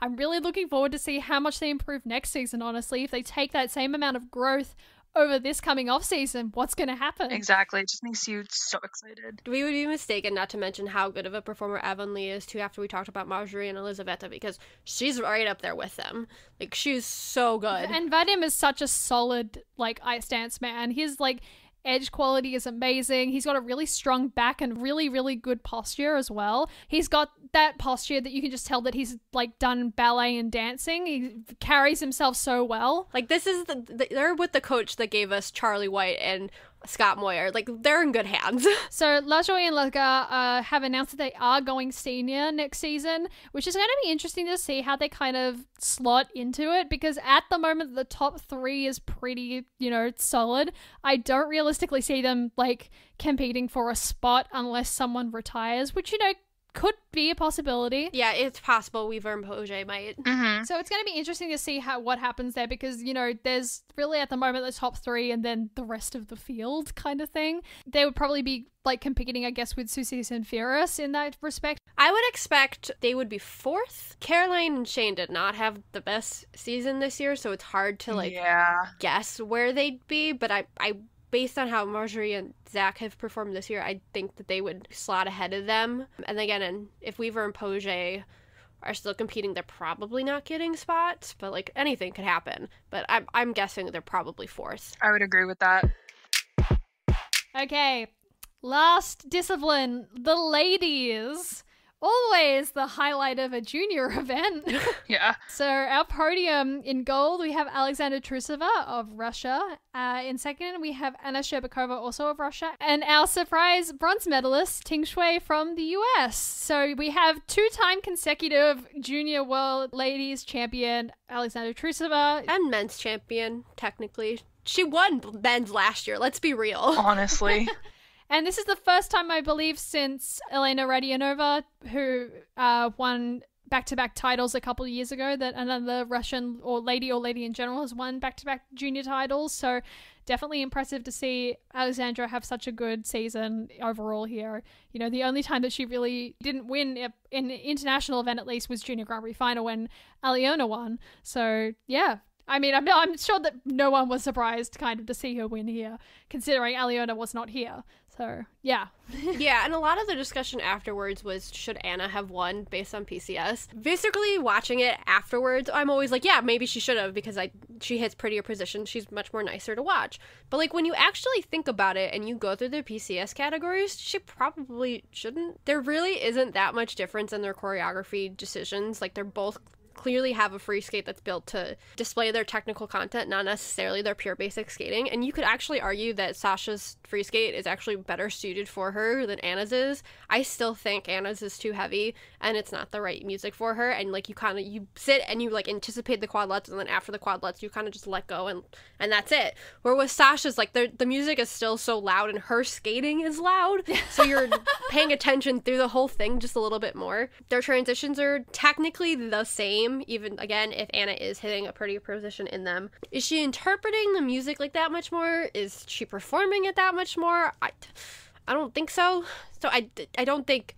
I'm really looking forward to see how much they improve next season, honestly. If they take that same amount of growth over this coming off season, what's going to happen? Exactly. It just makes you so excited. We would be mistaken not to mention how good of a performer Avonlea is too after we talked about Marjorie and Elizaveta, because she's right up there with them. Like, she's so good. And Vadim is such a solid, like, ice dance man. His, like, edge quality is amazing. He's got a really strong back and really, really good posture as well. He's got that posture that you can just tell that he's like done ballet and dancing. He carries himself so well. Like, this is they're with the coach that gave us Charlie White and Scott Moyer. Like, they're in good hands. So La Joie and Laga have announced that they are going senior next season, which is going to be interesting to see how they kind of slot into it, because at the moment the top 3 is pretty, solid. I don't realistically see them like competing for a spot unless someone retires, which, could be a possibility. Yeah, it's possible Weaver and Poge might. Mm-hmm. So it's going to be interesting to see what happens there, because, there's really at the moment the top 3 and then the rest of the field kind of thing. They would probably be like competing, I guess, with Susis and Fierce in that respect. I would expect they would be 4th. Caroline and Shane did not have the best season this year, so it's hard to guess where they'd be, but I based on how Marjorie and Zach have performed this year, I think that they would slot ahead of them. And again, if Weaver and Poge are still competing, they're probably not getting spots, but like anything could happen. But I'm guessing they're probably 4th. I would agree with that. Okay, last discipline, the ladies. Always the highlight of a junior event. Yeah. So our podium in gold, we have Alexandra Trusova of Russia. In second, we have Anna Sherbakova, also of Russia. And our surprise bronze medalist, Ting Shui from the US. So we have 2-time consecutive junior world ladies champion, Alexandra Trusova. And men's champion, technically. She won men's last year, let's be real. Honestly. And this is the first time, I believe, since Elena Radionova, who won back-to-back titles a couple of years ago, that another Russian or lady in general has won back-to-back junior titles. So definitely impressive to see Alexandra have such a good season overall here. The only time that she really didn't win in an international event, at least, was Junior Grand Prix final when Aliona won. So, yeah. I mean, I'm sure that no one was surprised kind of to see her win here, considering Aliona was not here. So, yeah. Yeah, and a lot of the discussion afterwards was, should Anna have won based on PCS? Basically, watching it afterwards, I'm always like, yeah, maybe she should have, because she hits prettier positions. She's much more nicer to watch. But, like, when you actually think about it and you go through the PCS categories, she probably shouldn't. There really isn't that much difference in their choreography decisions. Like, they're both clearly have a free skate that's built to display their technical content, not necessarily their pure basic skating. And you could actually argue that Sasha's free skate is actually better suited for her than Anna's is. I still think Anna's is too heavy and it's not the right music for her. And like you sit and you like anticipate the quadlets, and then after the quadlets you kind of just let go and that's it. Where with Sasha's, like the music is still so loud and her skating is loud, so you're paying attention through the whole thing just a little bit more. Their transitions are technically the same, even again if Anna is hitting a pretty position in them. Is she interpreting the music like that much more? Is she performing it that much more? I don't think so. So I don't think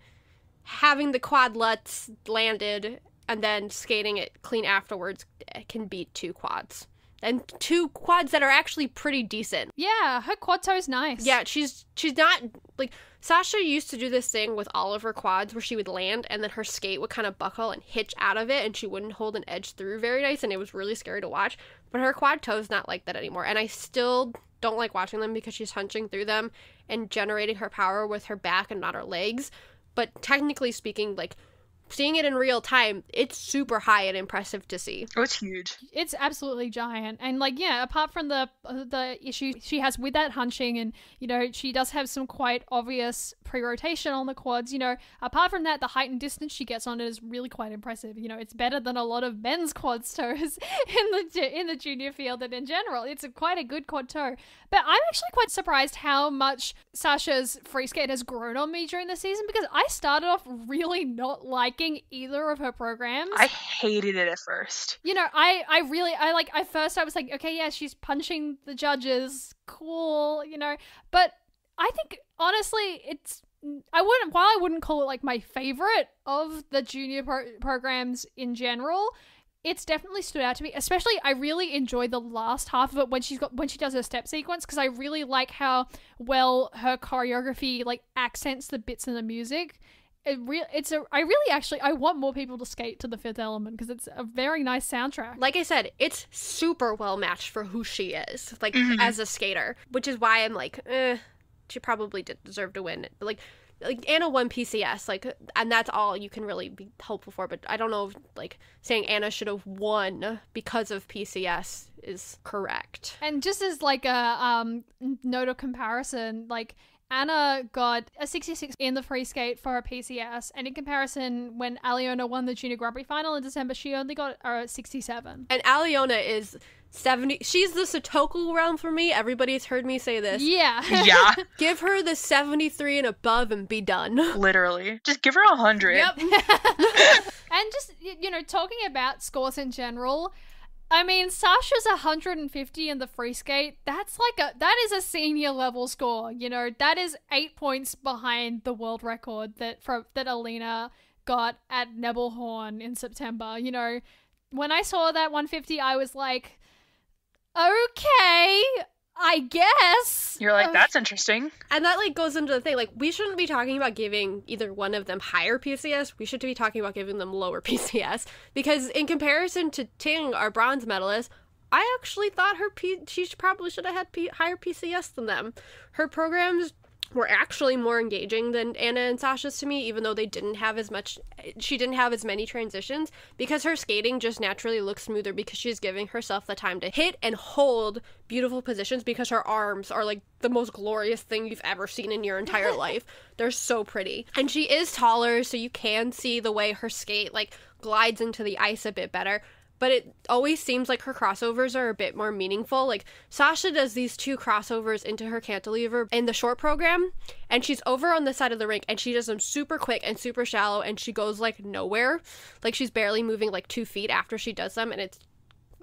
having the quadlets landed and then skating it clean afterwards can beat 2 quads. And 2 quads that are actually pretty decent. Yeah, her quad toe's nice. Yeah, she's not, like, Sasha used to do this thing with all of her quads where she would land and then her skate would kind of buckle and hitch out of it and she wouldn't hold an edge through very nice, and it was really scary to watch. But her quad toe's not like that anymore, and I still don't like watching them because she's hunching through them and generating her power with her back and not her legs. But technically speaking, like, seeing it in real time, it's super high and impressive to see. Oh, it's huge. It's absolutely giant. And like, yeah, apart from the issue she has with that hunching, and she does have some quite obvious pre-rotation on the quads, apart from that, the height and distance she gets on it is really quite impressive. It's better than a lot of men's quad toes in the junior field, and in general it's quite a good quad toe. But I'm actually quite surprised how much Sasha's free skate has grown on me during the season, because I started off really not liking either of her programs. I hated it at first. At first I was like, okay, yeah, she's punching the judges, cool, but I think honestly while I wouldn't call it like my favorite of the junior programs in general, it's definitely stood out to me. Especially, I really enjoy the last half of it when she does her step sequence, because I really like how well her choreography like accents the bits in the music. I want more people to skate to The Fifth Element, because it's a very nice soundtrack. Like I said, it's super well matched for who she is, like, as a skater, which is why I'm like, she probably did deserve to win. But like, like Anna won PCS, like, and that's all you can really be hopeful for. But I don't know if like saying Anna should have won because of PCS is correct. And just as like a note of comparison, like Anna got a 66 in the free skate for a PCS, and in comparison, when Aliona won the Junior Grand Prix final in December, she only got a 67. And Aliona is 70. She's the Sutoku realm for me. Everybody's heard me say this. Yeah. Yeah, Give her the 73 and above and be done. literally. Just give her 100. Yep. And just, you know, talking about scores in general, I mean, Sasha's 150 in the free skate. That is a senior level score. You know, that is 8 points behind the world record that Alina got at Nebelhorn in September. You know, when I saw that 150, I was like, okay, I guess. You're like, that's interesting. And that, like, goes into the thing, like, we shouldn't be talking about giving either one of them higher PCS. We should be talking about giving them lower PCS. Because in comparison to Ting, our bronze medalist, I actually thought she probably should have had higher PCS than them. Her programs were actually more engaging than Anna and Sasha's to me, even though she didn't have as many transitions, because her skating just naturally looks smoother because she's giving herself the time to hit and hold beautiful positions, because her arms are like the most glorious thing you've ever seen in your entire life. They're so pretty. And she is taller, so you can see the way her skate like glides into the ice a bit better. But it always seems like her crossovers are a bit more meaningful. Like, Sasha does these 2 crossovers into her cantilever in the short program, and she's over on the side of the rink, and she does them super quick and super shallow, and she goes, like, nowhere. Like, she's barely moving, like, 2 feet after she does them, and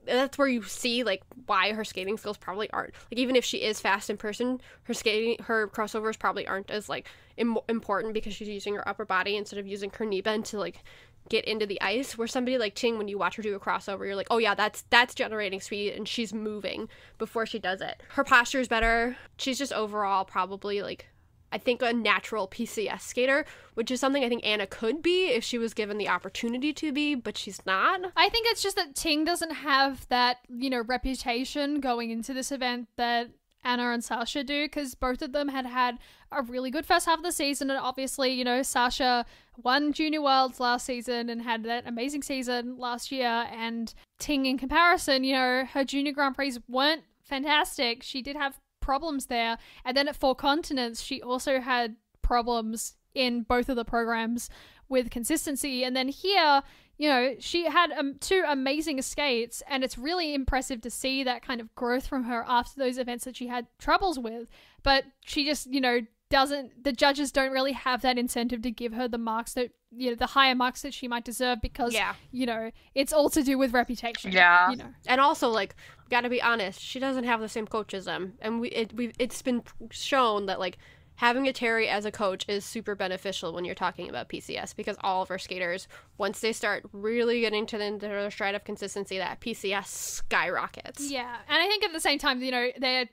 that's where you see, like, why her skating skills probably aren't. Like, even if she is fast in person, her crossovers probably aren't as, like, important, because she's using her upper body instead of using her knee bend to, like, get into the ice. Where somebody like Ting, when you watch her do a crossover, you're like, oh yeah, that's generating speed, and she's moving before she does it. Her posture is better. She's just overall probably, like, I think a natural PCS skater, which is something I think Anna could be if she was given the opportunity to be, but she's not. I think it's just that Ting doesn't have that, you know, reputation going into this event that Anna and Sasha do, because both of them had a really good first half of the season, and obviously, you know, Sasha won Junior Worlds last season and had that amazing season last year, and Ting, in comparison, you know, her Junior Grand Prix weren't fantastic. She did have problems there, and then at Four Continents, she also had problems in both of the programs with consistency, and then here, you know, she had 2 amazing skates, and it's really impressive to see that kind of growth from her after those events that she had troubles with. But she just, you know, the judges don't really have that incentive to give her the marks that, you know, the higher marks that she might deserve, because, you know, it's all to do with reputation. Yeah. You know. And also, like, gotta be honest, she doesn't have the same coach as them. And it's been shown that, like, having a Terry as a coach is super beneficial when you're talking about PCS, because all of our skaters, once they start really getting to their stride of consistency, that PCS skyrockets. Yeah, and I think at the same time, you know, their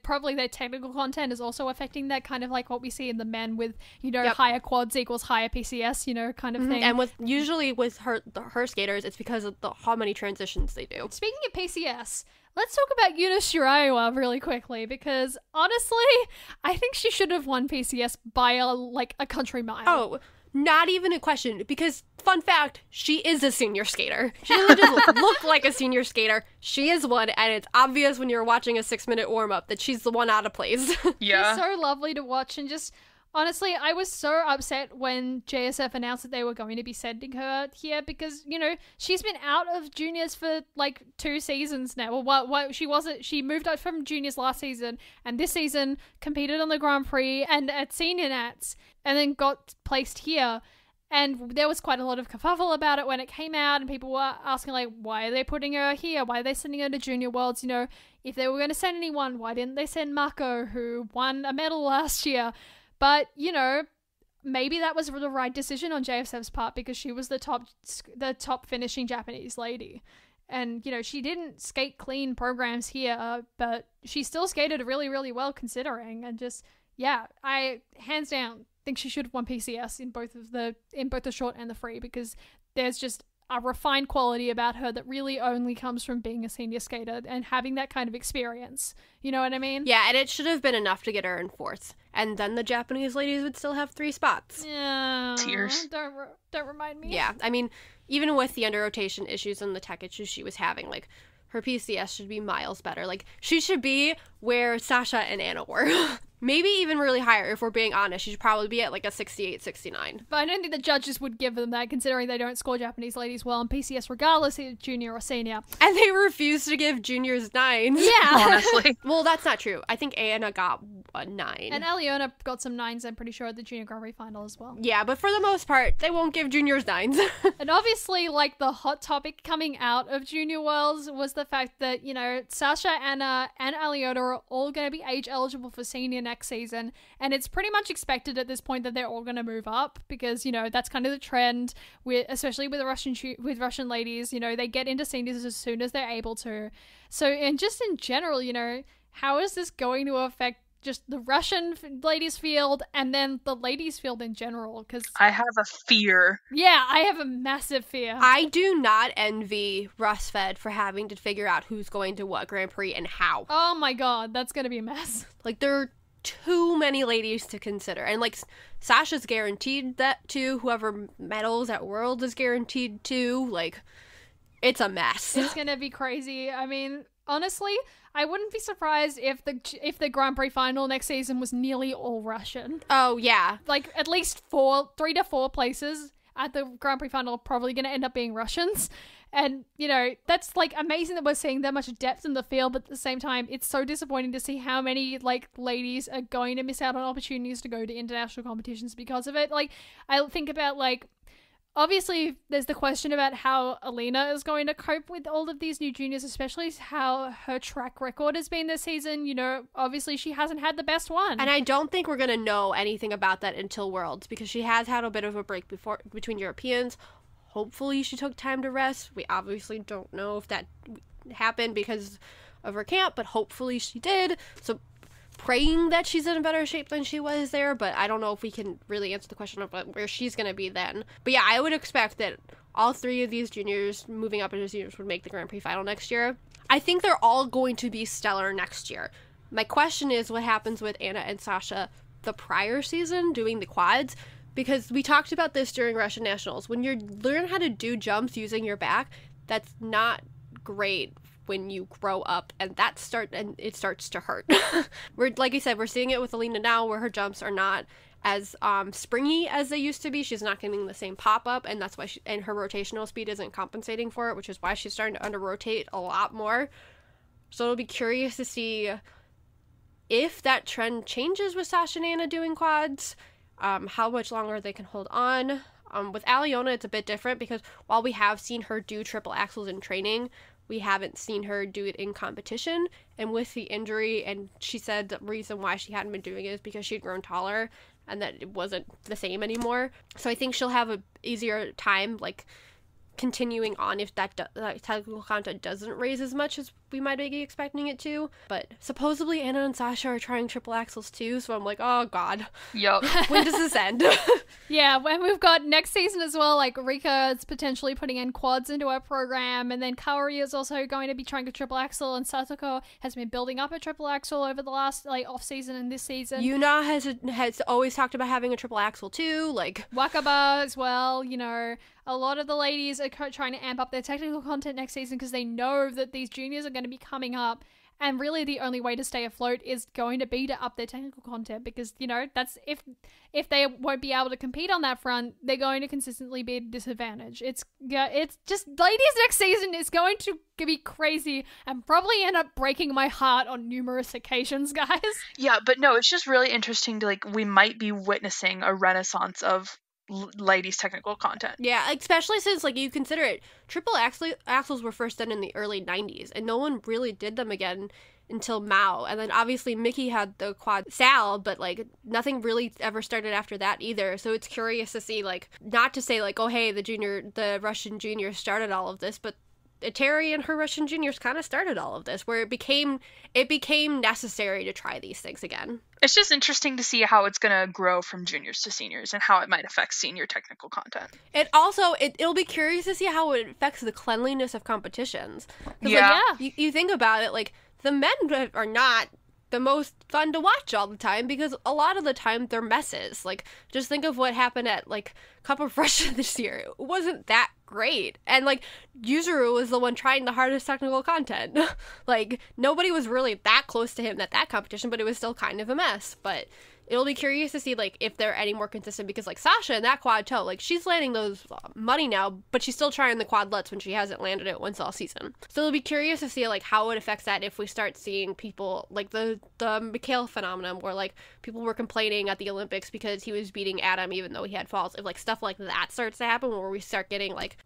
technical content is also affecting that, kind of like what we see in the men with, you know, higher quads equals higher PCS, you know, kind of thing. And usually with her skaters, it's because of how many transitions they do. Speaking of PCS, let's talk about Yuna Shiraiwa really quickly, because honestly, I think she should have won PCS by a country mile. Oh, not even a question, because, fun fact, she is a senior skater. She doesn't just look like a senior skater. She is one, and it's obvious when you're watching a 6-minute warm-up that she's the one out of place. Yeah. She's so lovely to watch, and just... Honestly, I was so upset when JSF announced that they were going to be sending her here, because, you know, she's been out of juniors for like 2 seasons now. Well, she moved out from juniors last season, and this season competed on the Grand Prix and at senior nats, and then got placed here. And there was quite a lot of kerfuffle about it when it came out, and people were asking, like, why are they putting her here? Why are they sending her to Junior Worlds? You know, if they were going to send anyone, why didn't they send Mako, who won a medal last year? But, you know, maybe that was the right decision on JSF's part, because she was the top finishing Japanese lady. And, you know, she didn't skate clean programs here, but she still skated really, really well considering. And just, yeah, I, hands down, think she should have won PCS in both the short and the free, because there's just a refined quality about her that really only comes from being a senior skater and having that kind of experience. You know what I mean? Yeah, and it should have been enough to get her in fourth. And then the Japanese ladies would still have 3 spots. Yeah. Tears. Don't remind me. Yeah, I mean, even with the under-rotation issues and the tech issues she was having, like, her PCS should be miles better. Like, she should be where Sasha and Anna were. Maybe even really higher, if we're being honest. She should probably be at, like, a 68, 69. But I don't think the judges would give them that, considering they don't score Japanese ladies well in PCS, regardless of junior or senior. And they refuse to give juniors 9s. Yeah. Honestly. Well, that's not true. I think Anna got a 9. And Aliona got some 9s, I'm pretty sure, at the junior Grand Prix final as well. Yeah, but for the most part, they won't give juniors 9s. And obviously, like, the hot topic coming out of Junior Worlds was the fact that, you know, Sasha, Anna, and Aliona are all going to be age eligible for senior next season. And it's pretty much expected at this point that they're all going to move up because, you know, that's kind of the trend, especially with Russian ladies. You know, they get into seniors as soon as they're able to. So, and just in general, you know, how is this going to affect just the Russian ladies field and then the ladies field in general? Because I have a fear. yeah, I have a massive fear. I do not envy Russfed for having to figure out who's going to what Grand Prix and how. Oh my god, that's going to be a mess. Like, there are too many ladies to consider. And, like, Sasha's guaranteed that too. Whoever medals at Worlds is guaranteed too. Like, it's a mess. It's going to be crazy. I mean, honestly, I wouldn't be surprised if the Grand Prix final next season was nearly all Russian. Oh, yeah. Like, at least 3 to 4 places at the Grand Prix final are probably going to end up being Russians. And, you know, that's, like, amazing that we're seeing that much depth in the field, but at the same time, it's so disappointing to see how many, like, ladies are going to miss out on opportunities to go to international competitions because of it. Like, I think about, like, obviously, there's the question about how Alina is going to cope with all of these new juniors, especially how her track record has been this season. You know, obviously she hasn't had the best one. And I don't think we're going to know anything about that until Worlds, because she has had a bit of a break between Europeans. Hopefully she took time to rest. We obviously don't know if that happened because of her camp, but hopefully she did. So praying that she's in a better shape than she was there, but I don't know if we can really answer the question of where she's going to be then. But yeah, I would expect that all 3 of these juniors moving up into seniors would make the Grand Prix final next year. I think they're all going to be stellar next year. My question is what happens with Anna and Sasha the prior season doing the quads, because we talked about this during Russian Nationals. When you learn how to do jumps using your back, that's not great when you grow up, and it starts to hurt. We're, like I said, we're seeing it with Alina now, where her jumps are not as springy as they used to be. She's not getting the same pop up, and that's why and her rotational speed isn't compensating for it, which is why she's starting to under rotate a lot more. So it'll be curious to see if that trend changes with Sasha and Anna doing quads, how much longer they can hold on. With Aliona, it's a bit different because while we have seen her do triple axels in training, we haven't seen her do it in competition. And with the injury, and she said the reason why she hadn't been doing it is because she'd grown taller and that it wasn't the same anymore. So I think she'll have a easier time, like, continuing on if that technical content doesn't raise as much as we might be expecting it to. But supposedly Anna and Sasha are trying triple axels too, so I'm like, oh god. Yup. When does this end? Yeah, when we've got next season as well, like Rika is potentially putting in quads into her program, and then Kaori is also going to be trying a triple axel, and Satoko has been building up a triple axel over the last, like, off season and this season. Yuna has always talked about having a triple axel too, like Wakaba as well, you know. A lot of the ladies are trying to amp up their technical content next season because they know that these juniors are going to be coming up, and really the only way to stay afloat is going to be to up their technical content, because, you know, that's if they won't be able to compete on that front, they're going to consistently be at a disadvantage. It's just, ladies next season is going to be crazy and probably end up breaking my heart on numerous occasions, guys. Yeah, but no, it's just really interesting to, like, we might be witnessing a renaissance of ladies' technical content. Yeah, especially since, like, you consider it, triple axels were first done in the early 90s, and no one really did them again until Mao. And then obviously Mickey had the quad Sal, but, like, nothing really ever started after that either. So it's curious to see, like, not to say, like, oh hey, the Russian junior started all of this, but Terry and her Russian juniors kind of started all of this, where it became necessary to try these things again. It's just interesting to see how it's going to grow from juniors to seniors and how it might affect senior technical content. It'll be curious to see how it affects the cleanliness of competitions. Yeah. You think about it, like, the men are not the most fun to watch all the time because a lot of the time they're messes. Like, just think of what happened at, like, Cup of Russia this year. It wasn't that great. And, like, Yuzuru was the one trying the hardest technical content. Like, nobody was really that close to him at that competition, but it was still kind of a mess. But it'll be curious to see, like, if they're any more consistent, because, like, Sasha in that quad toe, like, she's landing those money now, but she's still trying the quadlets when she hasn't landed it once all season. So it'll be curious to see, like, how it affects that if we start seeing people, like, the Mikhail phenomenon, where, like, people were complaining at the Olympics because he was beating Adam even though he had falls. If, like, stuff like that starts to happen, where we start getting, like,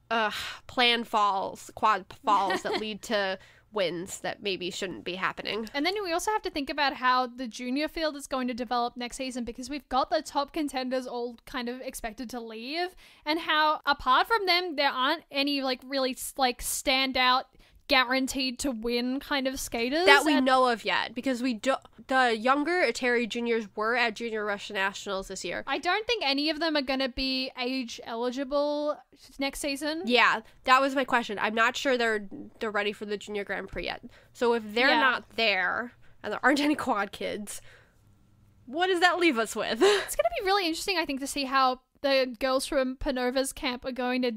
planned falls, quad falls that lead to wins that maybe shouldn't be happening. And then we also have to think about how the junior field is going to develop next season, because we've got the top contenders all kind of expected to leave, and how apart from them there aren't any like really like standout guaranteed to win kind of skaters that we know of yet, because the younger Atari juniors were at Junior Russian Nationals this year. I don't think any of them are going to be age eligible next season. Yeah, that was my question. I'm not sure they're ready for the Junior Grand Prix yet. So if they're not there and there aren't any quad kids, what does that leave us with? It's going to be really interesting, I think, to see how the girls from Panova's camp are going to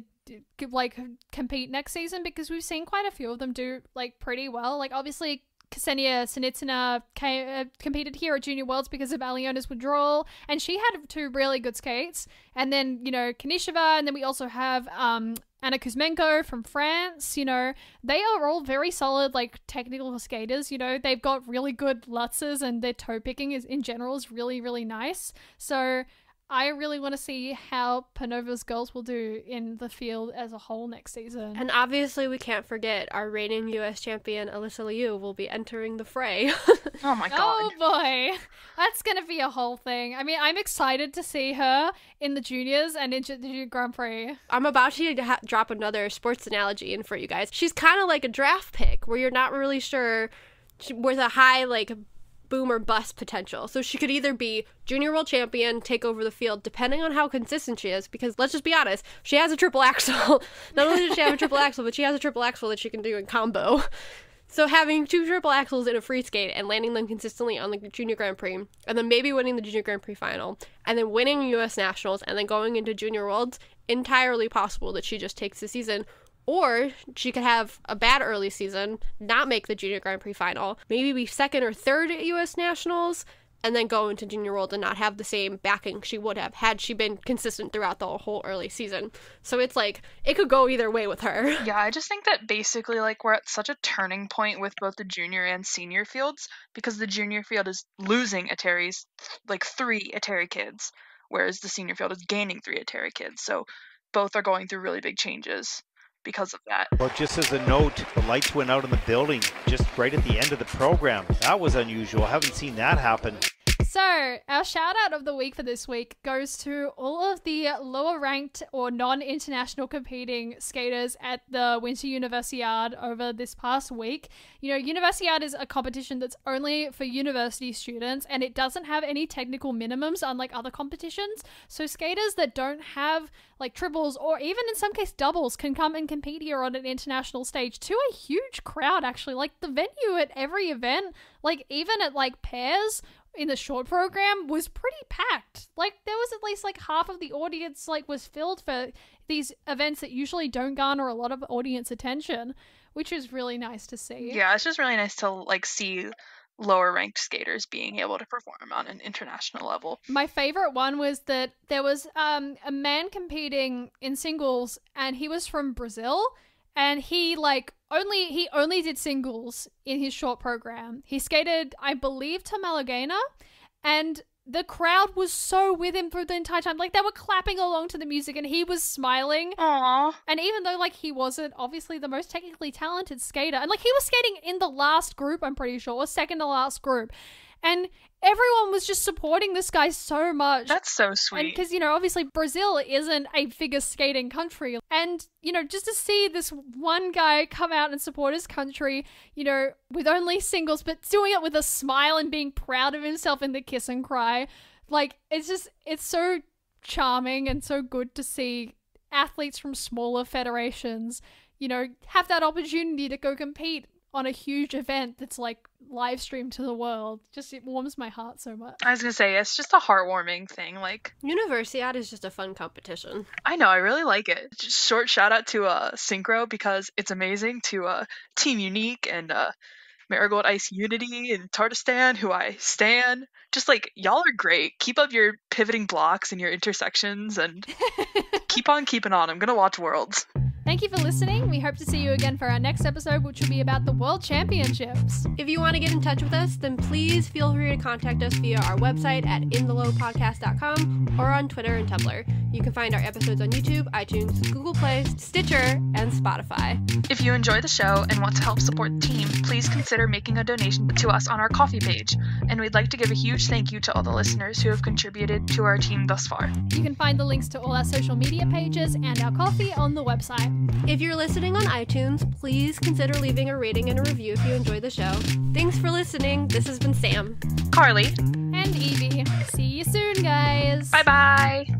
like compete next season, because we've seen quite a few of them do like pretty well. Like obviously Ksenia Sinitsina competed here at Junior Worlds because of Aliona's withdrawal, and she had 2 really good skates. And then, you know, Kanisheva, and then we also have Anna Kuzmenko from France. You know, they are all very solid, like, technical skaters. You know, they've got really good lutzes, and their toe picking is in general is really, really nice. So I really want to see how Panova's girls will do in the field as a whole next season. And obviously we can't forget our reigning U.S. champion Alyssa Liu will be entering the fray. Oh my god. Oh boy. That's going to be a whole thing. I mean, I'm excited to see her in the juniors and in the Junior Grand Prix. I'm about to drop another sports analogy in for you guys. She's kind of like a draft pick where you're not really sure, with a high, like, boom or bust potential. So she could either be junior world champion, take over the field, depending on how consistent she is, because let's just be honest, she has a triple axel. Not only does she have a triple axel, but she has a triple axel that she can do in combo. So having 2 triple axels in a free skate and landing them consistently on the Junior Grand Prix, and then maybe winning the Junior Grand Prix final, and then winning US Nationals, and then going into Junior Worlds, entirely possible that she just takes the season. Or she could have a bad early season, not make the Junior Grand Prix final, maybe be 2nd or 3rd at US Nationals, and then go into Junior World and not have the same backing she would have had she been consistent throughout the whole early season. So it's like, it could go either way with her. Yeah, I just think that basically, like, we're at such a turning point with both the junior and senior fields, because the junior field is losing Atari's, like, 3 Atari kids, whereas the senior field is gaining 3 Atari kids. So both are going through really big changes because of that. Well, just as a note, the lights went out in the building just right at the end of the program. That was unusual. I haven't seen that happen. So, our shout out of the week for this week goes to all of the lower ranked or non-international competing skaters at the Winter Universiade over this past week. You know, Universiade is a competition that's only for university students, and it doesn't have any technical minimums unlike other competitions. So skaters that don't have like triples or even in some case doubles can come and compete here on an international stage to a huge crowd, actually. Like the venue at every event, like even at like pairs in the short program, was pretty packed. Like there was at least like half of the audience like was filled for these events that usually don't garner a lot of audience attention, which is really nice to see. Yeah, it's just really nice to like see lower ranked skaters being able to perform on an international level. My favorite one was that there was a man competing in singles, and he was from Brazil, and he only did singles in his short program. He skated, I believe, to Malaguena, and the crowd was so with him through the entire time. Like, they were clapping along to the music, and he was smiling. Aww. And even though, like, he wasn't obviously the most technically talented skater, and, like, he was skating in the last group, I'm pretty sure, or second to last group, And everyone was just supporting this guy so much. That's so sweet. Because, obviously Brazil isn't a figure skating country. And, just to see this one guy come out and support his country, with only singles, but doing it with a smile and being proud of himself in the kiss and cry. Like, it's so charming and so good to see athletes from smaller federations, have that opportunity to go compete on a huge event that's like live streamed to the world. Just, it warms my heart so much. I was gonna say, it's just a heartwarming thing. Like, Universiade is just a fun competition. I know, I really like it. Just short shout out to Synchro, because it's amazing, to Team Unique and Marigold Ice Unity and Tardistan, who I stan. Just like, y'all are great. Keep up your pivoting blocks and your intersections, and keep on keeping on. I'm gonna watch Worlds. Thank you for listening. We hope to see you again for our next episode, which will be about the World Championships. If you want to get in touch with us, then please feel free to contact us via our website at inthelowpodcast.com or on Twitter and Tumblr. You can find our episodes on YouTube, iTunes, Google Play, Stitcher, and Spotify. If you enjoy the show and want to help support the team, please consider making a donation to us on our Ko-fi page. And we'd like to give a huge thank you to all the listeners who have contributed to our team thus far. You can find the links to all our social media pages and our Ko-fi on the website. If you're listening on iTunes, please consider leaving a rating and a review if you enjoy the show. Thanks for listening. This has been Sam, Carly, and Evie. See you soon, guys. bye-bye.